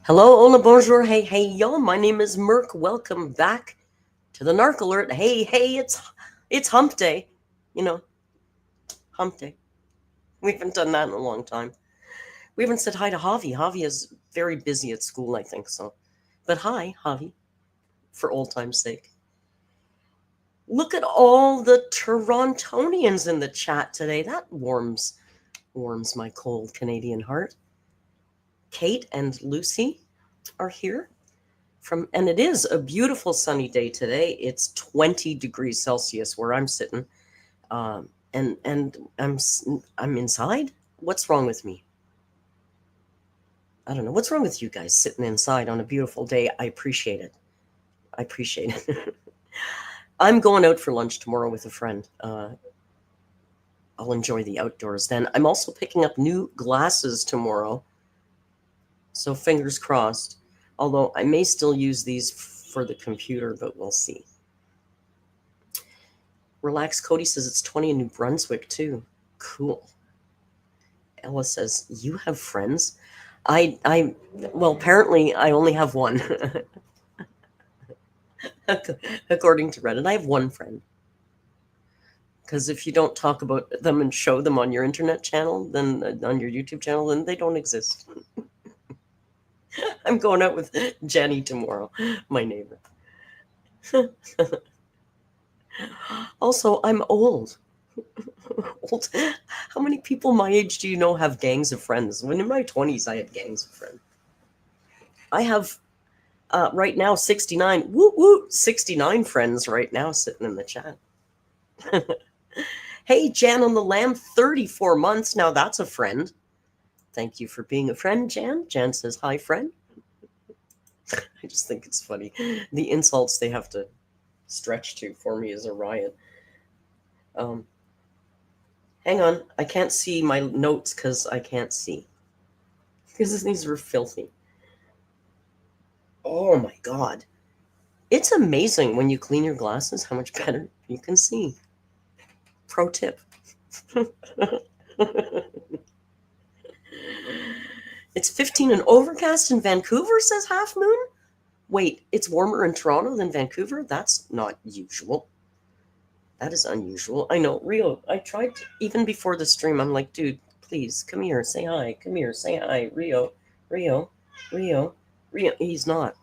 Hello, hola, bonjour, hey, hey, y'all. My name is Merc. Welcome back to the Narc Alert. Hey, hey, it's hump day. You know, hump day. We haven't done that in a long time. We haven't said hi to Javi. Javi is very busy at school, I think so. But hi, Javi, for old time's sake. Look at all the Torontonians in the chat today. That warms my cold Canadian heart. Kate and Lucy are here. And it is a beautiful sunny day today. It's 20 degrees Celsius where I'm sitting, and I'm inside. What's wrong with me? I don't know. What's wrong with you guys sitting inside on a beautiful day? I appreciate it. I appreciate it. I'm going out for lunch tomorrow with a friend. I'll enjoy the outdoors then. I'm also picking up new glasses tomorrow, so fingers crossed. Although I may still use these for the computer, but we'll see. Relax Cody says it's 20 in New Brunswick too. Cool. Ella says, you have friends? Well, apparently I only have one. According to Reddit, I have one friend. Because if you don't talk about them and show them on your internet channel, then on your YouTube channel, then they don't exist. I'm going out with Jenny tomorrow, my neighbor. Also, I'm old. Old. How many people my age do you know have gangs of friends? When in my 20s, I had gangs of friends. I have right now 69, 69 friends right now sitting in the chat. Hey, Jan on the Lamb, 34 months. Now that's a friend. Thank you for being a friend, Jan. Jan says, hi, friend. I just think it's funny. The insults they have to stretch to for me is a riot. Hang on. I can't see my notes because I can't see. Because these were filthy. Oh my God. It's amazing when you clean your glasses how much better you can see. Pro tip. It's 15 and overcast in Vancouver, says Half Moon. Wait, it's warmer in Toronto than Vancouver? That's not usual. That is unusual. I know, Rio, I tried to, even before the stream, I'm like, dude, please, come here, say hi. Come here, say hi. Rio. He's not.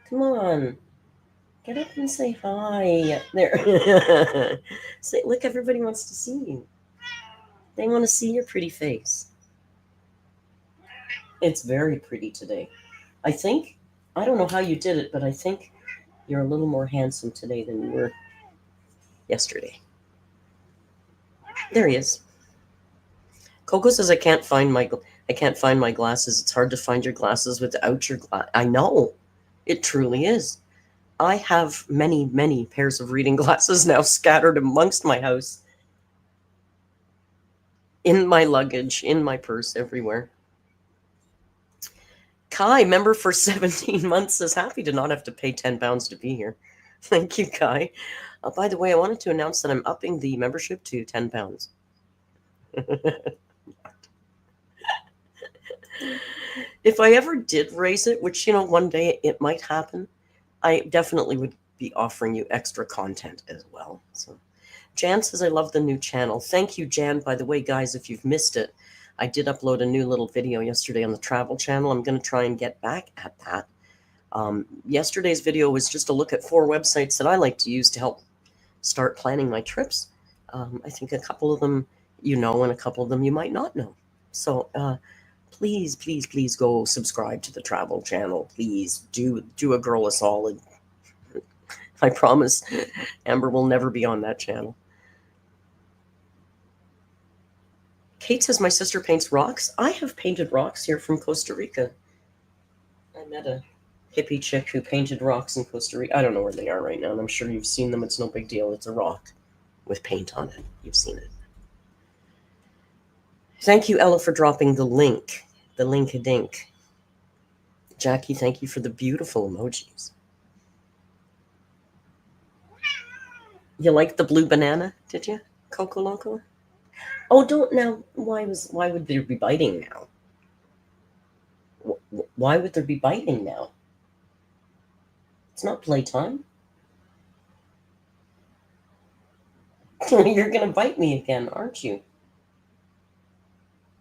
Come on. Get up and say hi. There. Say, look, everybody wants to see you. They want to see your pretty face. It's very pretty today. I think, I don't know how you did it, but I think you're a little more handsome today than you were yesterday. There he is. Coco says I can't find my glasses. It's hard to find your glasses without your glass. I know. It truly is. I have many, many pairs of reading glasses now scattered amongst my house. In my luggage, in my purse, everywhere. Kai, member for 17 months, says happy to not have to pay £10 to be here. Thank you, Kai. By the way, I wanted to announce that I'm upping the membership to £10. If I ever did raise it, which, one day it might happen, I definitely would be offering you extra content as well. So Jan says, I love the new channel. Thank you, Jan. By the way, guys, if you've missed it, I did upload a new little video yesterday on the travel channel. I'm going to try and get back at that. Yesterday's video was just a look at 4 websites that I like to use to help start planning my trips. I think a couple of them you know, and a couple of them you might not know. So please, please, please go subscribe to the travel channel. Please do a girl a solid. I promise Amber will never be on that channel. Kate says, my sister paints rocks. I have painted rocks here from Costa Rica. I met a hippie chick who painted rocks in Costa Rica. I don't know where they are right now, and I'm sure you've seen them. It's no big deal. It's a rock with paint on it. You've seen it. Thank you, Ella, for dropping the link. The link-a-dink. Jackie, thank you for the beautiful emojis. You like the blue banana, did you, Coco Loco? Oh, don't now. Why would there be biting now? Why would there be biting now? It's not playtime. You're going to bite me again, aren't you?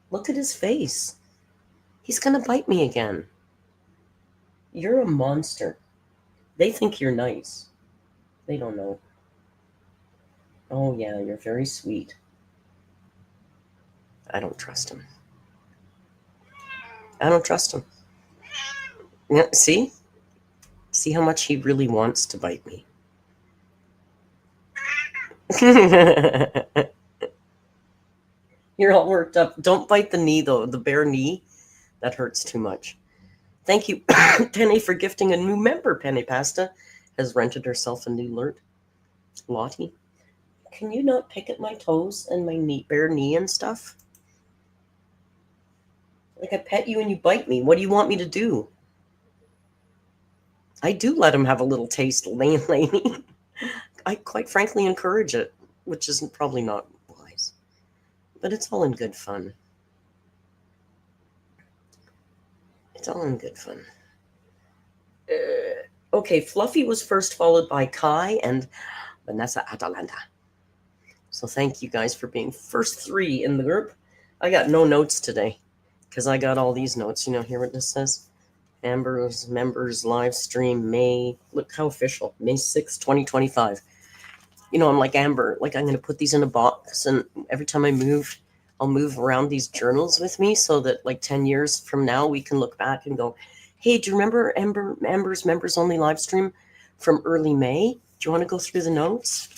Look at his face. He's going to bite me again. You're a monster. They think you're nice. They don't know. Oh, yeah, you're very sweet. I don't trust him. I don't trust him. Yeah, see? See how much he really wants to bite me. You're all worked up. Don't bite the knee, though. The bare knee, that hurts too much. Thank you, Penny, for gifting a new member. Penny Pasta has rented herself a new alert. Lottie, can you not pick at my toes and my knee, bare knee and stuff? Like I pet you and you bite me. What do you want me to do? I do let him have a little taste, Laney. I quite frankly encourage it, which isn't probably not wise. But it's all in good fun. It's all in good fun. Okay, Fluffy was first, followed by Kai and Vanessa Atalanta. So thank you guys for being first 3 in the group. I got no notes today because I got all these notes. You know, hear what this says? Amber's members live stream May. Look how official. May 6th, 2025. You know, I'm like Amber. Like I'm going to put these in a box, and every time I move, I'll move around these journals with me so that like 10 years from now we can look back and go, hey, do you remember Amber's members only live stream from early May? Do you want to go through the notes?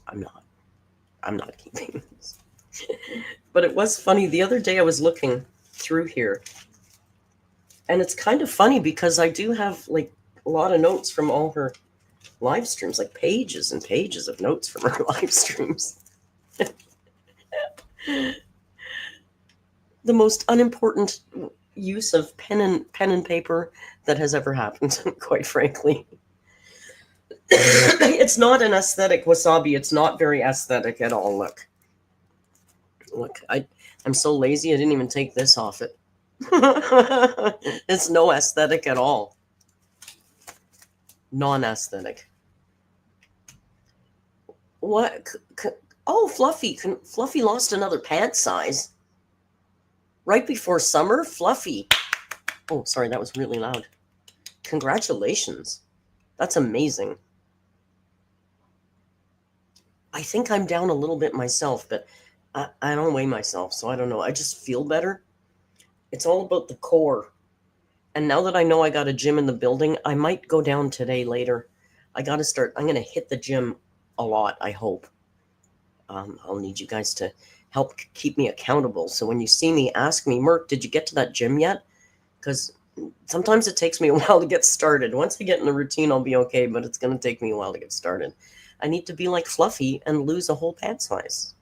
I'm not keeping this. But it was funny. The other day I was looking through here, and it's kind of funny because I do have like a lot of notes from all her live streams, like pages and pages of notes from her live streams. The most unimportant use of pen and paper that has ever happened, quite frankly. It's not an aesthetic wasabi. It's not very aesthetic at all. Look, I'm so lazy I didn't even take this off it. It's no aesthetic at all. Non-aesthetic. What? Oh, Fluffy. Fluffy lost another pant size. Right before summer, Fluffy. Oh, sorry, that was really loud. Congratulations. That's amazing. I think I'm down a little bit myself, but I don't weigh myself, so I don't know. I just feel better. It's all about the core. And now that I know I got a gym in the building, I might go down today later. I got to start. I'm going to hit the gym a lot, I hope. I'll need you guys to help keep me accountable. So when you see me, ask me, Merc, did you get to that gym yet? Because sometimes it takes me a while to get started. Once I get in the routine, I'll be okay, but it's going to take me a while to get started. I need to be like Fluffy and lose a whole pant size.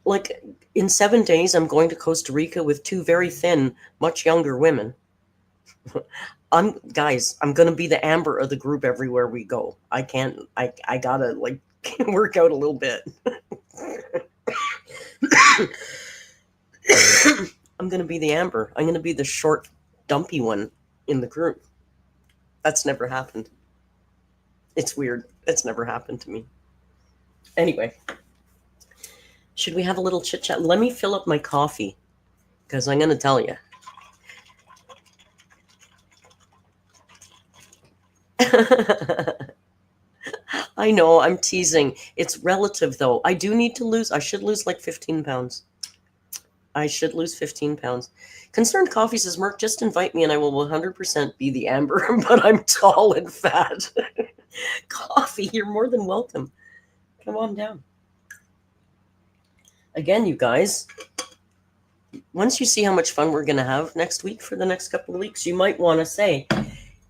Like in 7 days, I'm going to Costa Rica with 2 very thin, much younger women. I'm going to be the Amber of the group everywhere we go. I gotta like work out a little bit. I'm going to be the Amber. I'm going to be the short, dumpy one in the group. That's never happened. It's weird. It's never happened to me. Anyway, should we have a little chit chat? Let me fill up my coffee because I'm going to tell you. I know, I'm teasing. It's relative, though. I should lose like 15 pounds. I should lose 15 pounds. Concerned Coffee says, Merc, just invite me and I will 100% be the Amber, but I'm tall and fat. Coffee, you're more than welcome. Come on down. Again, you guys, once you see how much fun we're going to have next week for the next couple of weeks, you might want to say,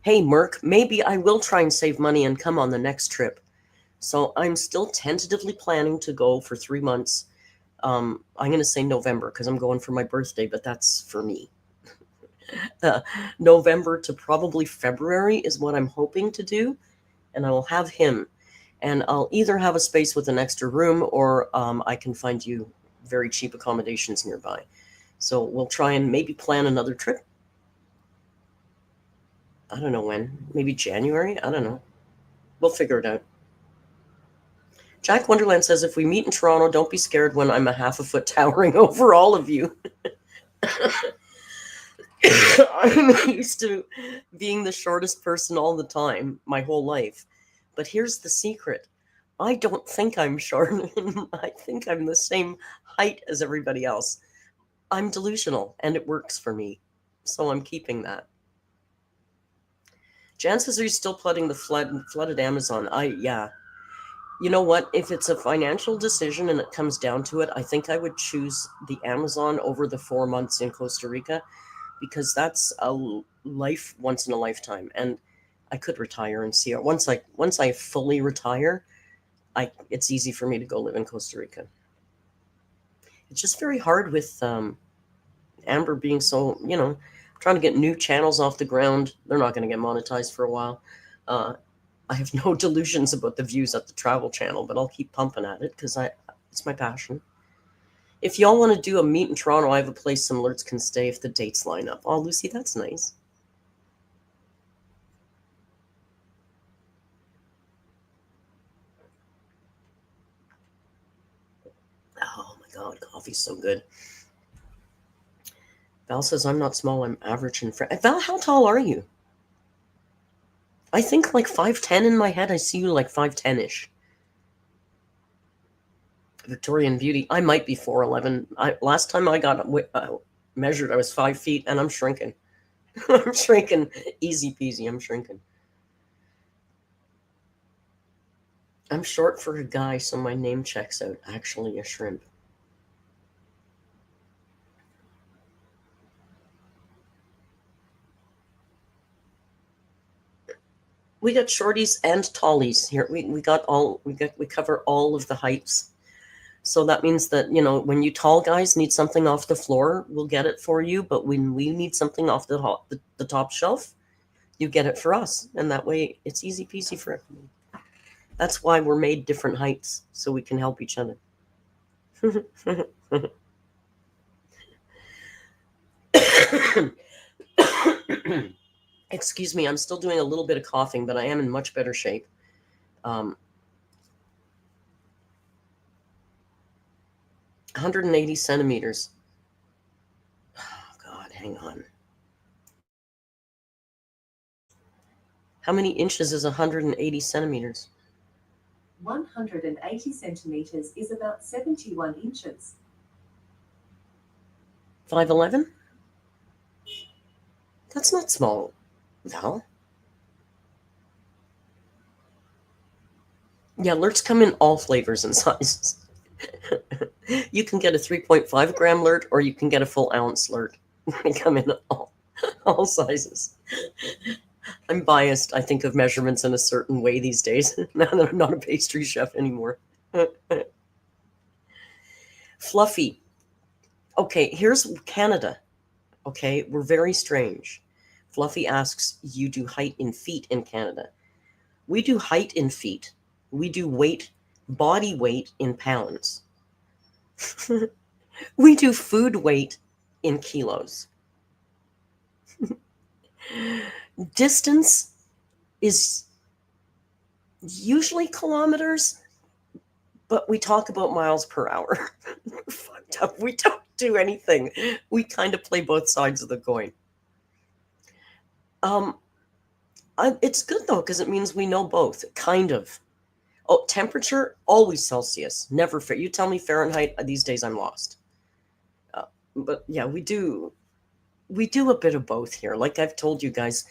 hey, Merc, maybe I will try and save money and come on the next trip. So I'm still tentatively planning to go for 3 months. I'm going to say November because I'm going for my birthday, but that's for me. November to probably February is what I'm hoping to do. And I will have him. And I'll either have a space with an extra room or I can find you very cheap accommodations nearby. So we'll try and maybe plan another trip. I don't know when. Maybe January? I don't know. We'll figure it out. Jack Wonderland says, if we meet in Toronto, don't be scared when I'm a half a foot towering over all of you. I'm used to being the shortest person all the time, my whole life. But here's the secret. I don't think I'm short. I think I'm the same height as everybody else. I'm delusional, and it works for me. So I'm keeping that. Jan says, are you still flooding the flooded Amazon? Yeah. You know what? If it's a financial decision and it comes down to it, I think I would choose the Amazon over the 4 months in Costa Rica, because that's a life once in a lifetime. And I could retire and see it. Once I fully retire, it's easy for me to go live in Costa Rica. It's just very hard with Amber being so, trying to get new channels off the ground. They're not going to get monetized for a while. I have no delusions about the views at the travel channel, but I'll keep pumping at it because it's my passion. If y'all want to do a meet in Toronto, I have a place some alerts can stay if the dates line up. Oh, Lucy, that's nice. Oh my God, coffee's so good. Val says, I'm not small, I'm average and Val, how tall are you? I think like 5'10" in my head. I see you like 5'10"-ish. Victorian Beauty. I might be 4'11". Last time I got measured, I was 5 feet, and I'm shrinking. I'm shrinking. Easy peasy, I'm shrinking. I'm short for a guy, so my name checks out. Actually, a shrimp. We got shorties and tallies here. We cover all of the heights. So that means that, when you tall guys need something off the floor, we'll get it for you. But when we need something off the top shelf, you get it for us. And that way it's easy peasy for everyone. That's why we're made different heights, so we can help each other. Excuse me, I'm still doing a little bit of coughing, but I am in much better shape. 180 centimeters. Oh, God, hang on. How many inches is 180 centimeters? 180 centimeters is about 71 inches. 5'11"? That's not small, Val. Yeah, alerts come in all flavors and sizes. You can get a 3.5 gram alert, or you can get a full ounce alert. They come in all sizes. I'm biased. I think of measurements in a certain way these days, now that I'm not a pastry chef anymore. Fluffy. Okay, here's Canada. Okay, we're very strange. Fluffy asks, you do height in feet in Canada. We do height in feet. We do weight, body weight in pounds. We do food weight in kilos. Distance is usually kilometers, but we talk about miles per hour. Fucked up. We don't do anything. We kind of play both sides of the coin. It's good though, because it means we know both, kind of. Oh, temperature, always Celsius, never Fahrenheit. You tell me Fahrenheit, these days I'm lost. But yeah, we do a bit of both here. Like I've told you guys,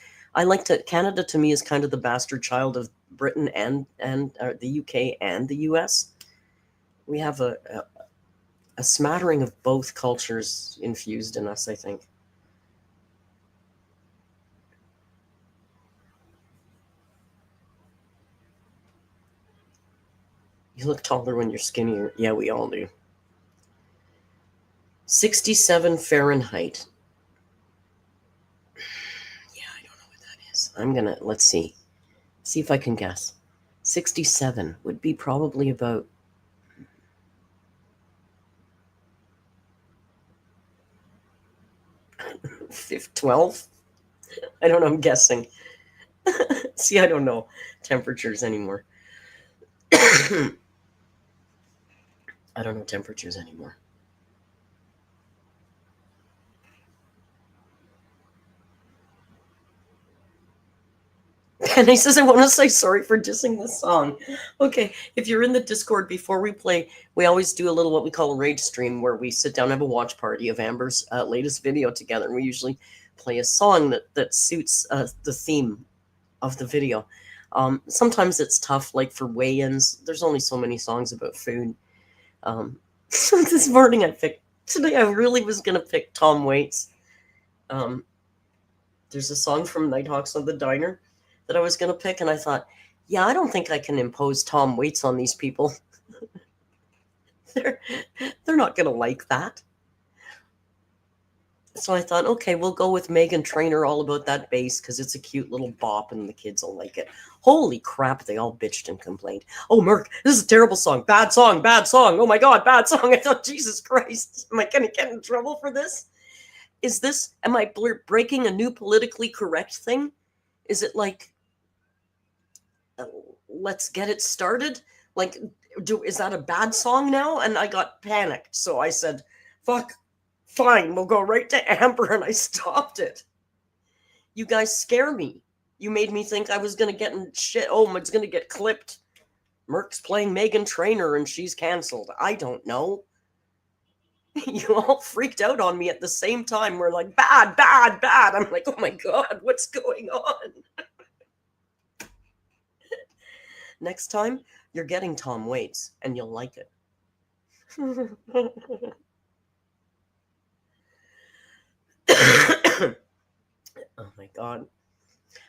Canada to me is kind of the bastard child of Britain and the UK and the US. We have a smattering of both cultures infused in us, I think. You look taller when you're skinnier. Yeah, we all do. 67 Fahrenheit. Yeah, I don't know what that is. Let's see. See if I can guess. 67 would be probably about 12? I don't know, I'm guessing. See, I don't know temperatures anymore. I don't know temperatures anymore. And he says, I want to say sorry for dissing this song. Okay, if you're in the Discord, before we play, we always do a little what we call a REID stream, where we sit down and have a watch party of Amber's latest video together. And we usually play a song that suits the theme of the video. Sometimes it's tough, like for weigh-ins. There's only so many songs about food. So this morning today I really was going to pick Tom Waits. There's a song from Nighthawks on the Diner that I was going to pick, and I thought, yeah, I don't think I can impose Tom Waits on these people. They're not going to like that. So I thought, okay, we'll go with Meghan Trainor, All About That Bass, because it's a cute little bop and the kids will like it. Holy crap, they all bitched and complained. Oh, Merc, this is a terrible song. Bad song, bad song. Oh my God, bad song. I thought, Jesus Christ, am I going to get in trouble for this? Am I breaking a new politically correct thing? Is it like, let's get it started? Like, is that a bad song now? And I got panicked. So I said, fuck, fine, we'll go right to Amber, and I stopped it. You guys scare me. You made me think I was going to get in shit. Oh, it's going to get clipped. Merc's playing Meghan Trainor and she's canceled. I don't know. You all freaked out on me at the same time. We're like, bad, bad, bad. I'm like, oh my God, what's going on? Next time, you're getting Tom Waits, and you'll like it. Oh my God.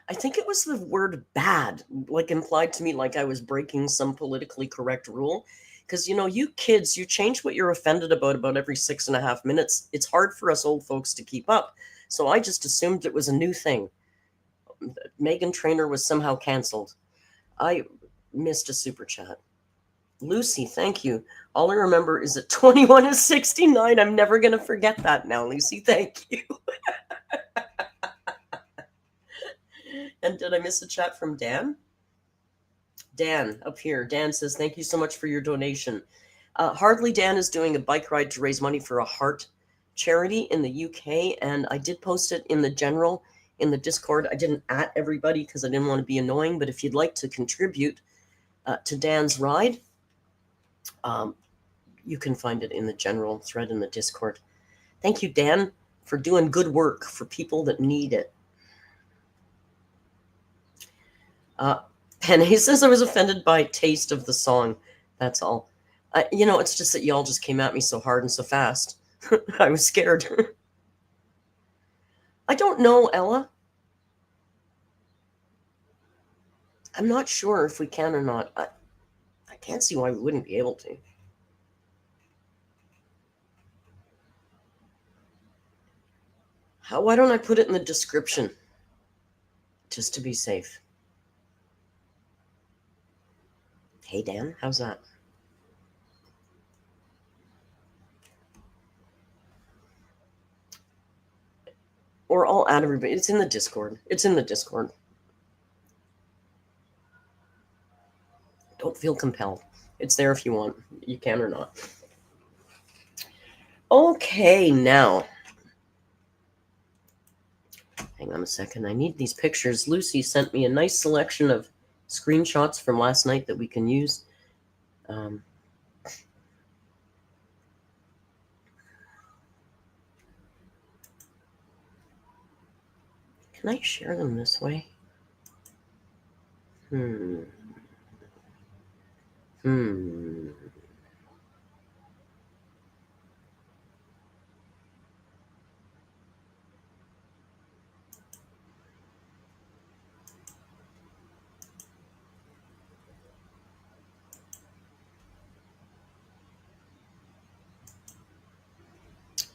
I think it was the word bad, like implied to me like I was breaking some politically correct rule. Because, you kids, you change what you're offended about every 6.5 minutes. It's hard for us old folks to keep up. So I just assumed it was a new thing. Meghan Trainor was somehow canceled. I missed a super chat. Lucy, thank you. All I remember is that 21 is 69. I'm never going to forget that now, Lucy. Thank you. And did I miss a chat from Dan? Dan, up here. Dan says, thank you so much for your donation. Hardly Dan is doing a bike ride to raise money for a heart charity in the UK, and I did post it in the general, in the Discord. I didn't at everybody because I didn't want to be annoying, but if you'd like to contribute to Dan's ride, you can find it in the general thread in the Discord. Thank you, Dan, for doing good work for people that need it. Penny says I was offended by taste of the song. That's all. It's just that y'all just came at me so hard and so fast. I was scared. I don't know, Ella. I'm not sure if we can or not. I can't see why we wouldn't be able to. Why don't I put it in the description? Just to be safe. Hey, Dan, how's that? Or I'll add everybody. It's in the Discord. It's in the Discord. Don't feel compelled. It's there if you want. You can or not. Okay, now. Hang on a second. I need these pictures. Lucy sent me a nice selection of screenshots from last night that we can use. Can I share them this way? Hmm. I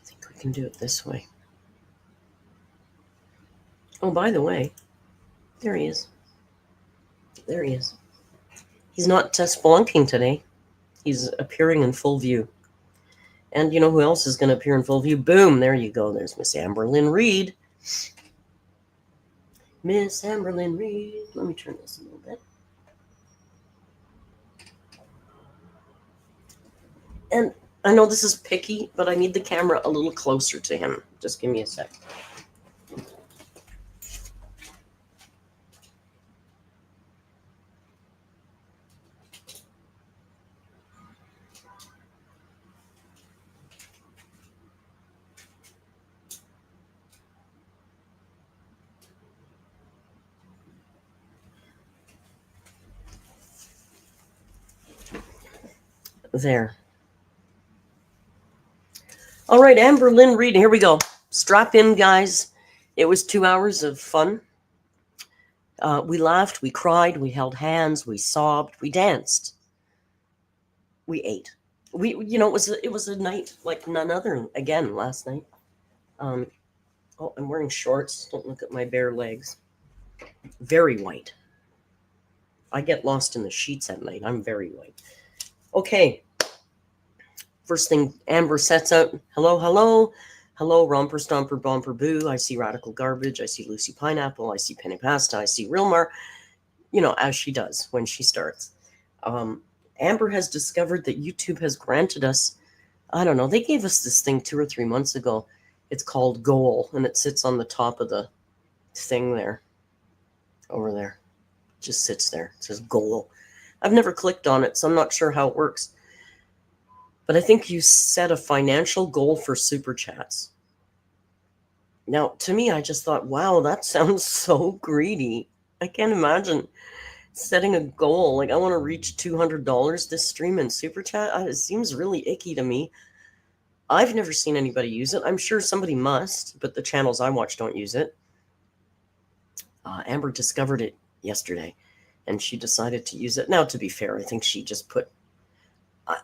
think we can do it this way. Oh, by the way, there he is. There he is. He's not spelunking today. He's appearing in full view. And you know who else is going to appear in full view? Boom, there you go. There's Miss Amberlynn Reid. Miss Amberlynn Reid. Let me turn this a little bit. And I know this is picky, but I need the camera a little closer to him. Just give me a sec. There. All right, Amberlynn Reid. Here we go. Strap in, guys. It was 2 hours of fun. We laughed, we cried, we held hands, we sobbed, we danced, we ate. It was a night like none other. Again, last night. Oh, I'm wearing shorts. Don't look at my bare legs. Very white. I get lost in the sheets at night. I'm very white. Okay. First thing, Amber sets out. Hello, hello. Hello, Romper, Stomper, Bomper, Boo. I see Radical Garbage. I see Lucy Pineapple. I see Penny Pasta. I see Rilmar. As she does when she starts. Amber has discovered that YouTube has granted us, I don't know, they gave us this thing 2 or 3 months ago. It's called Goal, and it sits on the top of the thing there. Over there. It just sits there. It says Goal. I've never clicked on it, so I'm not sure how it works. But I think you set a financial goal for super chats. Now, to me, I just thought, wow, that sounds so greedy. I can't imagine setting a goal. Like, I want to reach $200 this stream in super chat. It seems really icky to me. I've never seen anybody use it. I'm sure somebody must, but the channels I watch don't use it. Amber discovered it yesterday, and she decided to use it. Now, to be fair, I think she just put,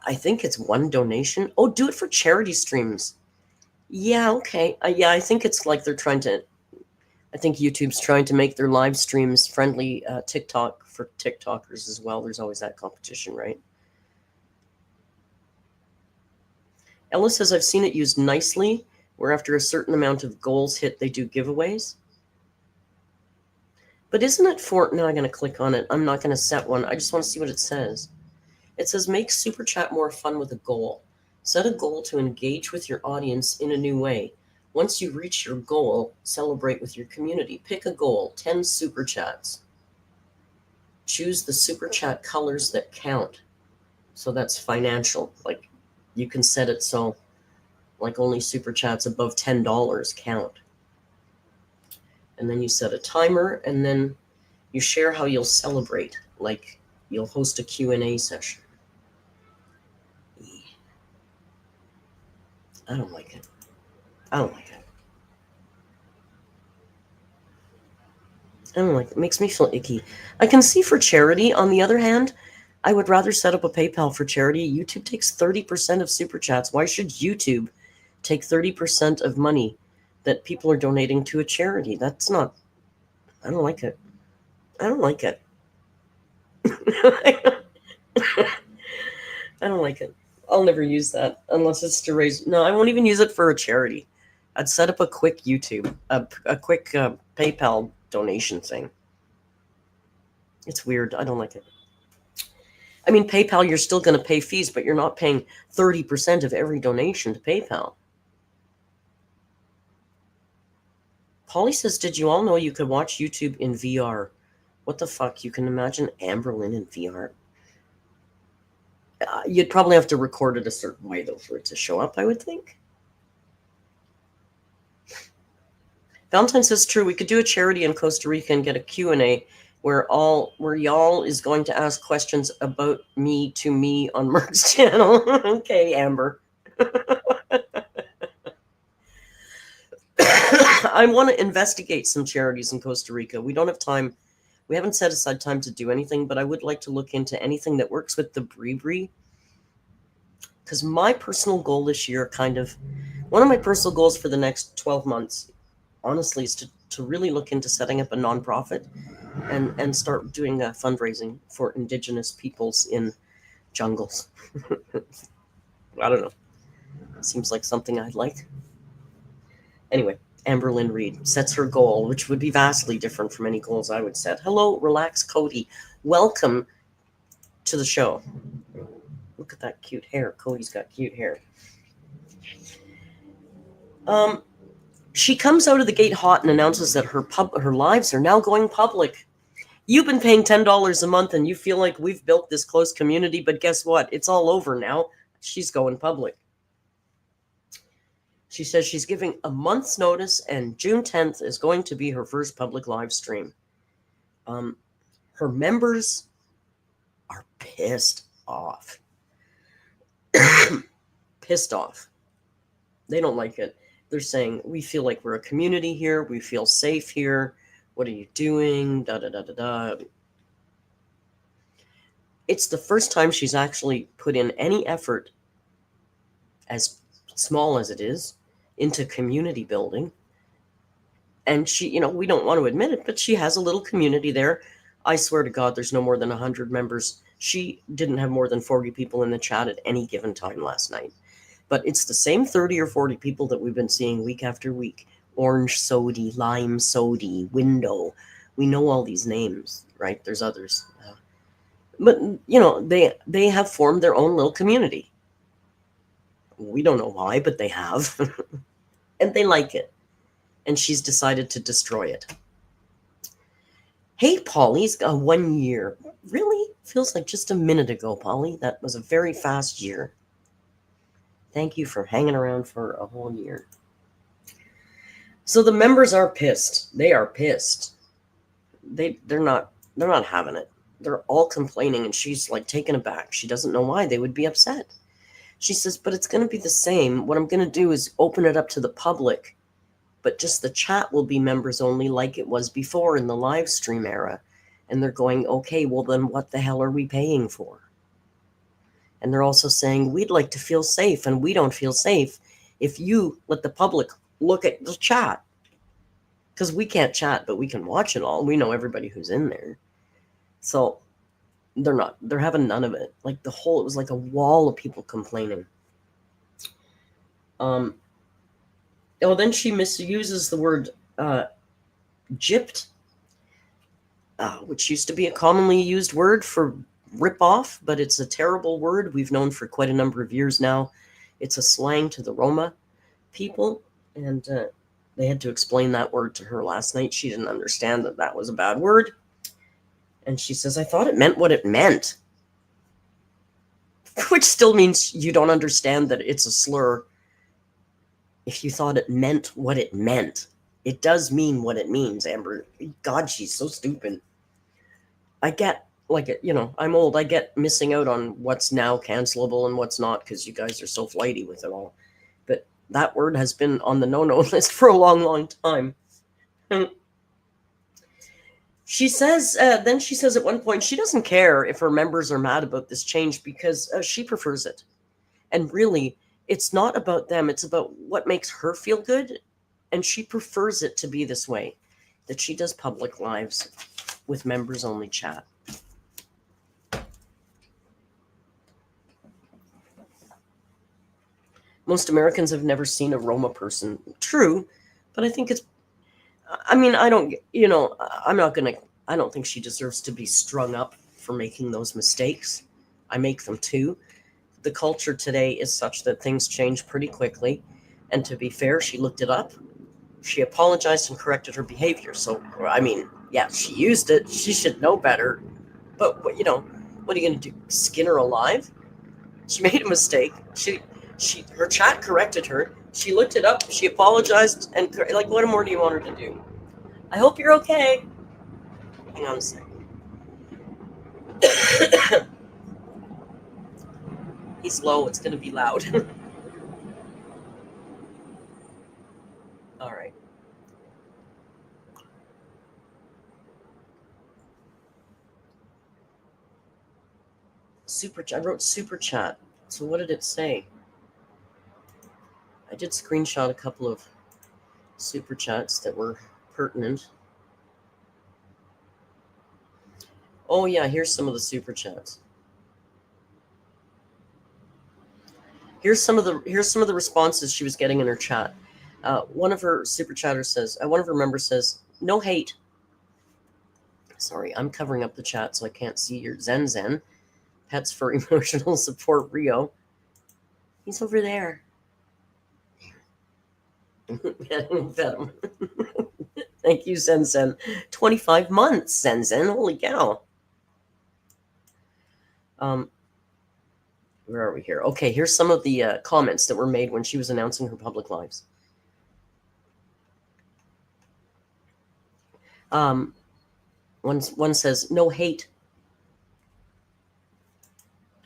I think it's one donation. Oh, do it for charity streams. Yeah, okay. Yeah, I think it's like they're trying to, I think YouTube's trying to make their live streams friendly TikTok for TikTokers as well. There's always that competition, right? Ella says, I've seen it used nicely, where after a certain amount of goals hit, they do giveaways. But isn't it for, now I'm going to click on it. I'm not going to set one. I just want to see what it says. It says, make Super Chat more fun with a goal. Set a goal to engage with your audience in a new way. Once you reach your goal, celebrate with your community. Pick a goal, 10 Super Chats. Choose the Super Chat colors that count. So that's financial. Like, you can set it so, like, only Super Chats above $10 count. And then you set a timer, and then you share how you'll celebrate. Like, you'll host a Q&A session. I don't like it. I don't like it. I don't like it. It makes me feel icky. I can see for charity. On the other hand, I would rather set up a PayPal for charity. YouTube takes 30% of Super Chats. Why should YouTube take 30% of money that people are donating to a charity? That's not, I don't like it. I don't like it. I don't like it. I'll never use that unless it's to raise. No, I won't even use it for a charity. I'd set up a quick YouTube, a quick PayPal donation thing. It's weird. I don't like it. I mean, PayPal, you're still going to pay fees, but you're not paying 30% of every donation to PayPal. Polly says, did you all know you could watch YouTube in VR? What the fuck? You can imagine Amberlynn in VR. You'd probably have to record it a certain way, though, for it to show up, I would think. Valentine says, true, we could do a charity in Costa Rica and get a Q&A where Yall is going to ask questions about me to me on Merc's channel. Okay, Amber. I want to investigate some charities in Costa Rica. We don't have time. We haven't set aside time to do anything, but I would like to look into anything that works with the brie. Because my personal goal this year, one of my personal goals for the next 12 months, honestly, is to really look into setting up a nonprofit and start doing fundraising for Indigenous peoples in jungles. I don't know. Seems like something I'd like. Anyway, Amberlynn REID sets her goal, which would be vastly different from any goals I would set. Hello, Relax Cody. Welcome to the show. Look at that cute hair. Cody's got cute hair. She comes out of the gate hot and announces that her lives are now going public. You've been paying $10 a month and you feel like we've built this close community, but guess what? It's all over now. She's going public. She says she's giving a month's notice and June 10th is going to be her first public live stream. Her members are pissed off. Pissed off. They don't like it. They're saying, we feel like we're a community here. We feel safe here. What are you doing? Da da da da da. It's the first time she's actually put in any effort, as small as it is, into community building. And she, we don't want to admit it, but she has a little community there. I swear to God, there's no more than 100 members. She didn't have more than 40 people in the chat at any given time last night. But it's the same 30 or 40 people that we've been seeing week after week. Orange Sody, Lime Sody, Window. We know all these names, right? There's others. But, they have formed their own little community. We don't know why, but they have. And they like it. And she's decided to destroy it. Hey, Polly's got 1 year. Really? Feels like just a minute ago, Polly. That was a very fast year. Thank you for hanging around for a whole year. So the members are pissed. They are pissed. They're not having it. They're all complaining, and she's like taken aback. She doesn't know why they would be upset. She says, but it's going to be the same. What I'm going to do is open it up to the public, but just the chat will be members only like it was before in the live stream era. And they're going, okay, well then what the hell are we paying for? And they're also saying, we'd like to feel safe, and we don't feel safe if you let the public look at the chat. Because we can't chat, but we can watch it all. We know everybody who's in there. So they're having none of it. Like it was like a wall of people complaining. Then she misuses the word gypped, which used to be a commonly used word for rip-off, but it's a terrible word we've known for quite a number of years now. It's a slang to the Roma people, and they had to explain that word to her last night. She didn't understand that was a bad word. And she says, I thought it meant what it meant. Which still means you don't understand that it's a slur. If you thought it meant what it meant. It does mean what it means, Amber. God, she's so stupid. I get, I'm old. I get missing out on what's now cancelable and what's not because you guys are so flighty with it all. But that word has been on the no-no list for a long, long time. She says, then she says at one point, she doesn't care if her members are mad about this change because she prefers it. And really, it's not about them. It's about what makes her feel good. And she prefers it to be this way, that she does public lives with members only chat. Most Americans have never seen a Roma person. True, but I think I don't think she deserves to be strung up for making those mistakes. I make them too. The culture today is such that things change pretty quickly. And to be fair, she looked it up. She apologized and corrected her behavior. So, yeah, she used it. She should know better. But, what are you going to do? Skin her alive? She made a mistake. Her chat corrected her. She looked it up. She apologized. And, what more do you want her to do? I hope you're okay. Hang on a second. He's low. It's going to be loud. All right. I wrote super chat. So what did it say? I did screenshot a couple of super chats that were pertinent. Oh, yeah, here's some of the super chats. Here's some of the responses she was getting in her chat. One of her super chatters says, one of her members says, "No hate." Sorry, I'm covering up the chat so I can't see your Zen. Pets for Emotional Support Rio. He's over there. Thank you, Zen. 25 months, Zen. Holy cow. Where are we here? Okay, here's some of the comments that were made when she was announcing her public lives. One says, "No hate."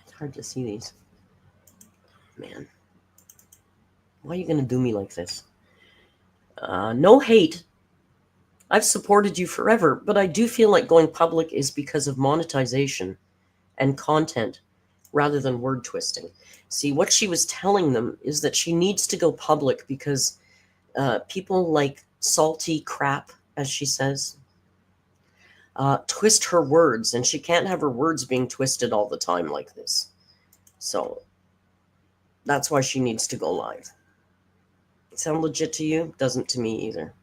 It's hard to see these. Man, why are you going to do me like this? "No hate. I've supported you forever, but I do feel like going public is because of monetization and content rather than word twisting." See, what she was telling them is that she needs to go public because people like salty crap, as she says, twist her words, and she can't have her words being twisted all the time like this. So that's why she needs to go live. Sound legit to you? Doesn't to me either.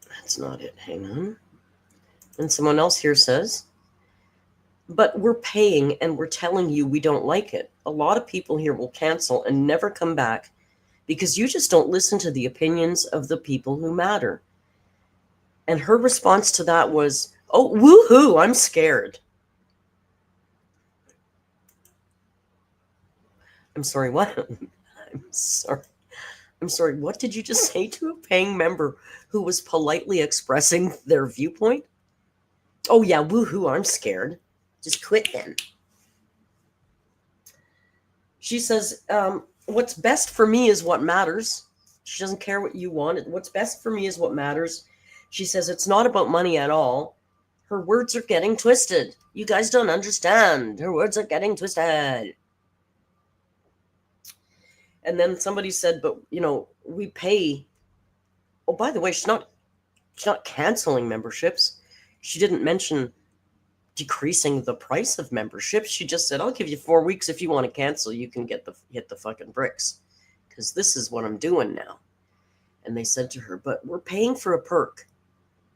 That's not it. Hang on. And someone else here says, "But we're paying and we're telling you we don't like it. A lot of people here will cancel and never come back because you just don't listen to the opinions of the people who matter." And her response to that was, "Oh, woohoo, I'm scared." I'm sorry, what? I'm sorry, what did you just say to a paying member who was politely expressing their viewpoint? "Oh yeah, woohoo, I'm scared. Just quit then." She says, "What's best for me is what matters." She doesn't care what you want. What's best for me is what matters. She says it's not about money at all. Her words are getting twisted. You guys don't understand. Her words are getting twisted. And then somebody said, "But we pay." Oh, by the way, she's not canceling memberships. She didn't mention decreasing the price of memberships. She just said, "I'll give you 4 weeks if you want to cancel. You can hit the fucking bricks, because this is what I'm doing now." And they said to her, "But we're paying for a perk,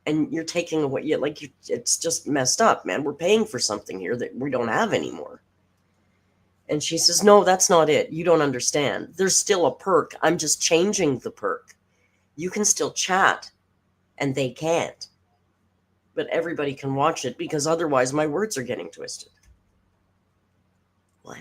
and you're taking away. It's just messed up, man. We're paying for something here that we don't have anymore." And she says, "No, that's not it. You don't understand. There's still a perk. I'm just changing the perk. You can still chat, and they can't. But everybody can watch it because otherwise my words are getting twisted." What?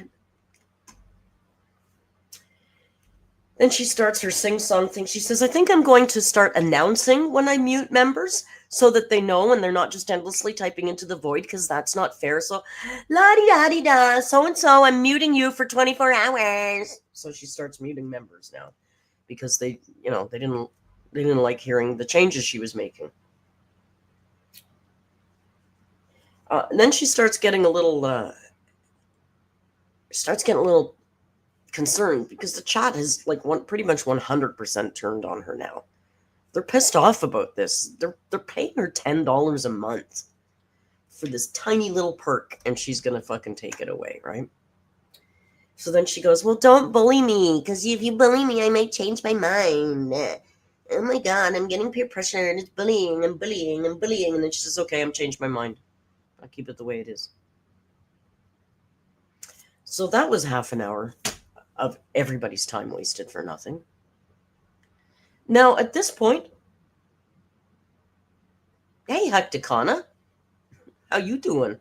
Then she starts her sing-song thing. She says, "I think I'm going to start announcing when I mute members so that they know and they're not just endlessly typing into the void, because that's not fair. So, la-di-da-di-da, so-and-so, I'm muting you for 24 hours. So she starts muting members now because they didn't like hearing the changes she was making. And then she starts getting a little concerned because the chat is pretty much 100% turned on her now. They're pissed off about this. They're paying her $10 a month for this tiny little perk, and she's gonna fucking take it away, right? So then she goes, "Well, don't bully me, because if you bully me, I might change my mind. Oh my god, I'm getting peer pressure, and it's bullying and bullying and bullying." And then she says, "Okay, I'm changed my mind. I'll keep it the way it is." So that was half an hour of everybody's time wasted for nothing. Now, at this point, hey, Hecticana, how you doing?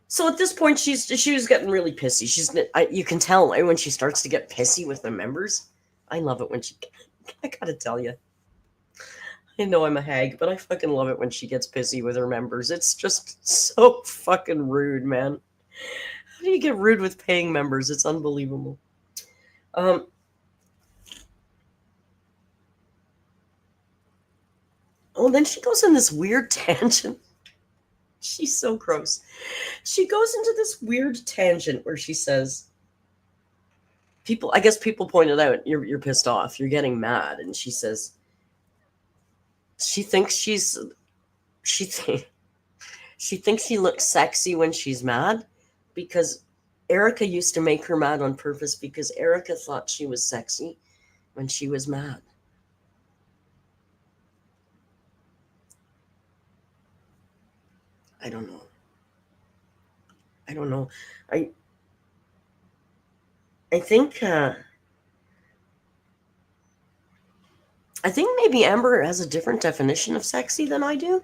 So at this point, she was getting really pissy. You can tell when she starts to get pissy with the members. I love it when I gotta tell you. I know I'm a hag, but I fucking love it when she gets pissy with her members. It's just so fucking rude, man. How do you get rude with paying members? It's unbelievable. Oh, then she goes in this weird tangent. She's so gross. She goes into this weird tangent where she says, I guess people pointed out, you're pissed off, you're getting mad. And she says, she thinks She thinks she looks sexy when she's mad because Erica used to make her mad on purpose because Erica thought she was sexy when she was mad. I don't know. I don't know. I I think I think maybe Amber has a different definition of sexy than I do.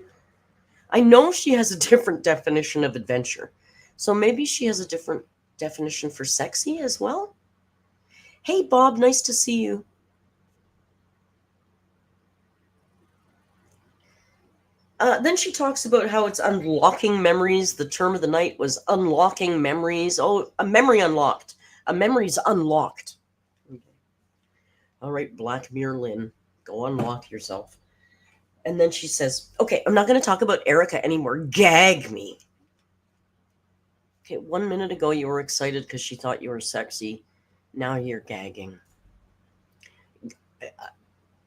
I know she has a different definition of adventure. So maybe she has a different definition for sexy as well. Hey Bob, nice to see you. Then she talks about how it's unlocking memories. The term of the night was unlocking memories. Oh, a memory unlocked. A memory's unlocked. Okay. All right, Black Mirror Lynn, go unlock yourself. And then she says, okay, I'm not going to talk about Erica anymore. Gag me. Okay, 1 minute ago you were excited because she thought you were sexy. Now you're gagging.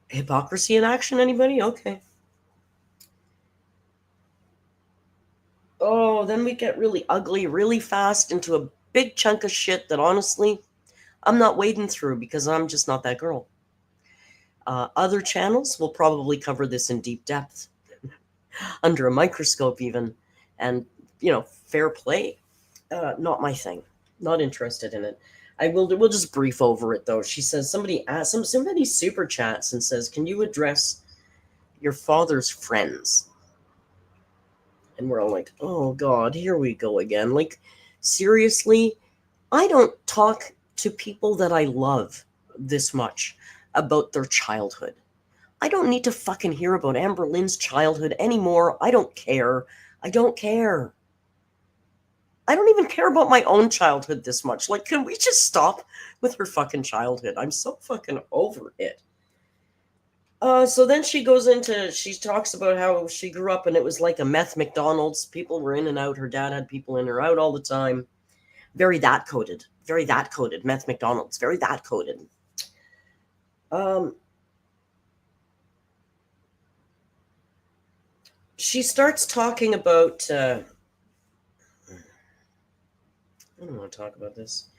Hypocrisy in action, anybody? Okay. Oh, then we get really ugly really fast into a big chunk of shit that honestly I'm not wading through because I'm just not that girl. Other channels will probably cover this in deep depth, under a microscope even, and fair play. Not my thing. Not interested in it. We'll just brief over it though. She says somebody super chats and says, "Can you address your father's friends?" And we're all like, "Oh God, here we go again." Like, seriously, I don't talk to people that I love this much about their childhood. I don't need to fucking hear about Amberlynn's childhood anymore. I don't care. I don't care. I don't even care about my own childhood this much. Like, can we just stop with her fucking childhood? I'm so fucking over it. So then she talks about how she grew up and it was like a meth McDonald's. People were in and out. Her dad had people in or out all the time. Very that coded. Very that coded. Meth McDonald's. Very that coded. She starts talking about. I don't want to talk about this.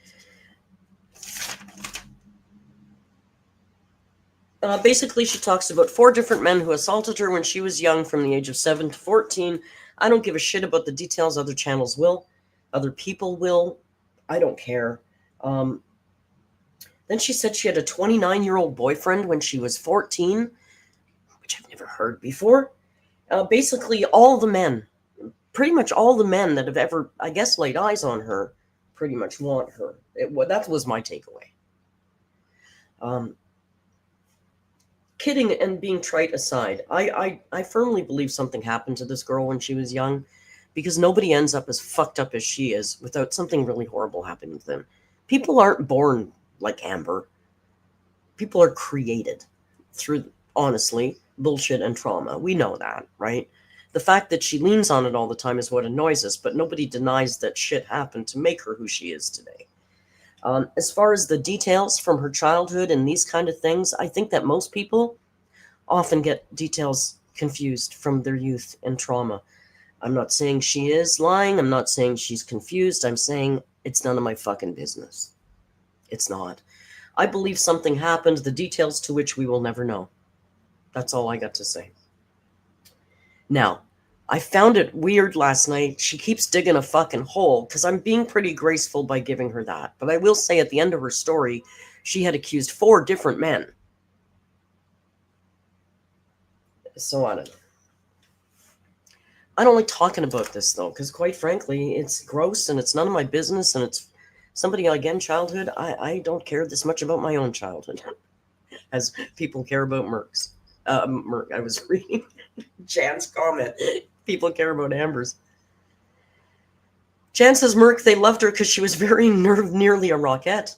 Basically, she talks about 4 different men who assaulted her when she was young from the age of 7 to 14. I don't give a shit about the details. Other channels will. Other people will. I don't care. Then she said she had a 29-year-old boyfriend when she was 14, which I've never heard before. Basically, pretty much all the men that have ever, I guess, laid eyes on her pretty much want her. That was my takeaway. Kidding and being trite aside, I firmly believe something happened to this girl when she was young, because nobody ends up as fucked up as she is without something really horrible happening to them. People aren't born like Amber. People are created through, honestly, bullshit and trauma. We know that, right? The fact that she leans on it all the time is what annoys us, but nobody denies that shit happened to make her who she is today. As far as the details from her childhood and these kind of things, I think that most people often get details confused from their youth and trauma. I'm not saying she is lying. I'm not saying she's confused. I'm saying it's none of my fucking business. It's not. I believe something happened, the details to which we will never know. That's all I got to say. Now, I found it weird last night. She keeps digging a fucking hole because I'm being pretty graceful by giving her that. But I will say at the end of her story, she had accused 4 different men. So I don't know. I don't like talking about this though, because quite frankly, it's gross and it's none of my business, and it's somebody, again, childhood. I don't care this much about my own childhood as people care about Merc's. Merc, I was reading Jan's comment. People care about Amber's. Jan says Merc, they loved her because she was very nearly a rockette.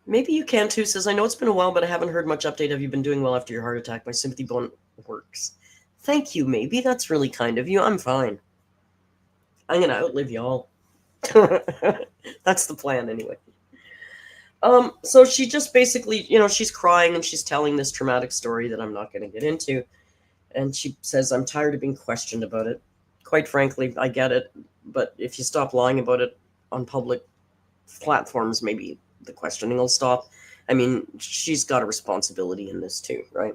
Maybe you can too. Says, I know it's been a while, but I haven't heard much update. Have you been doing well after your heart attack? My sympathy bone works. Thank you, maybe. That's really kind of you. I'm fine. I'm going to outlive y'all. That's the plan anyway. So she just basically, she's crying and she's telling this traumatic story that I'm not going to get into. And she says, I'm tired of being questioned about it. Quite frankly, I get it. But if you stop lying about it on public platforms, maybe the questioning will stop. I mean, she's got a responsibility in this too, right?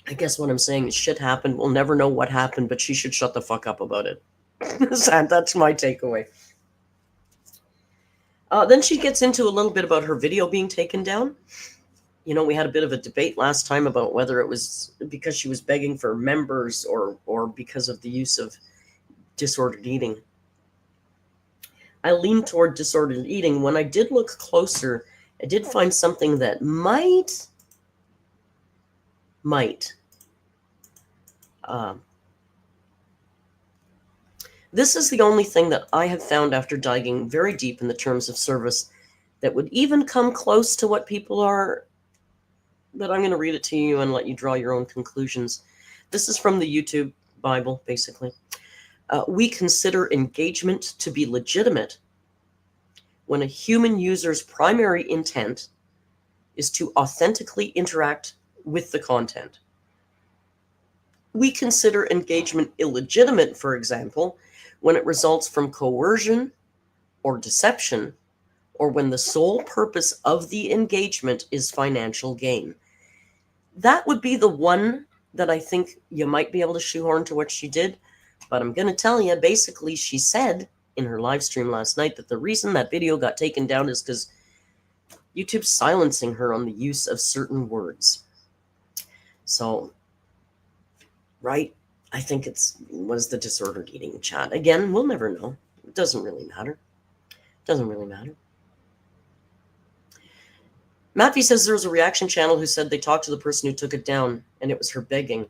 I guess what I'm saying is shit happened. We'll never know what happened, but she should shut the fuck up about it. That's my takeaway. Then she gets into a little bit about her video being taken down. You know, we had a bit of a debate last time about whether it was because she was begging for members or because of the use of disordered eating. I leaned toward disordered eating. When I did look closer, I did find something that might uh, this is the only thing that I have found after diving very deep in the terms of service that would even come close to what people are. But I'm going to read it to you and let you draw your own conclusions. This is from the YouTube Bible, basically. We consider engagement to be legitimate when a human user's primary intent is to authentically interact with the content. We consider engagement illegitimate, for example, when it results from coercion or deception, or when the sole purpose of the engagement is financial gain. That would be the one that I think you might be able to shoehorn to what she did. But I'm going to tell you, basically, she said in her live stream last night that the reason that video got taken down is because YouTube's silencing her on the use of certain words. So, right, I think was the disordered eating chat. Again, we'll never know. It doesn't really matter. Matthew says there was a reaction channel who said they talked to the person who took it down, and it was her begging.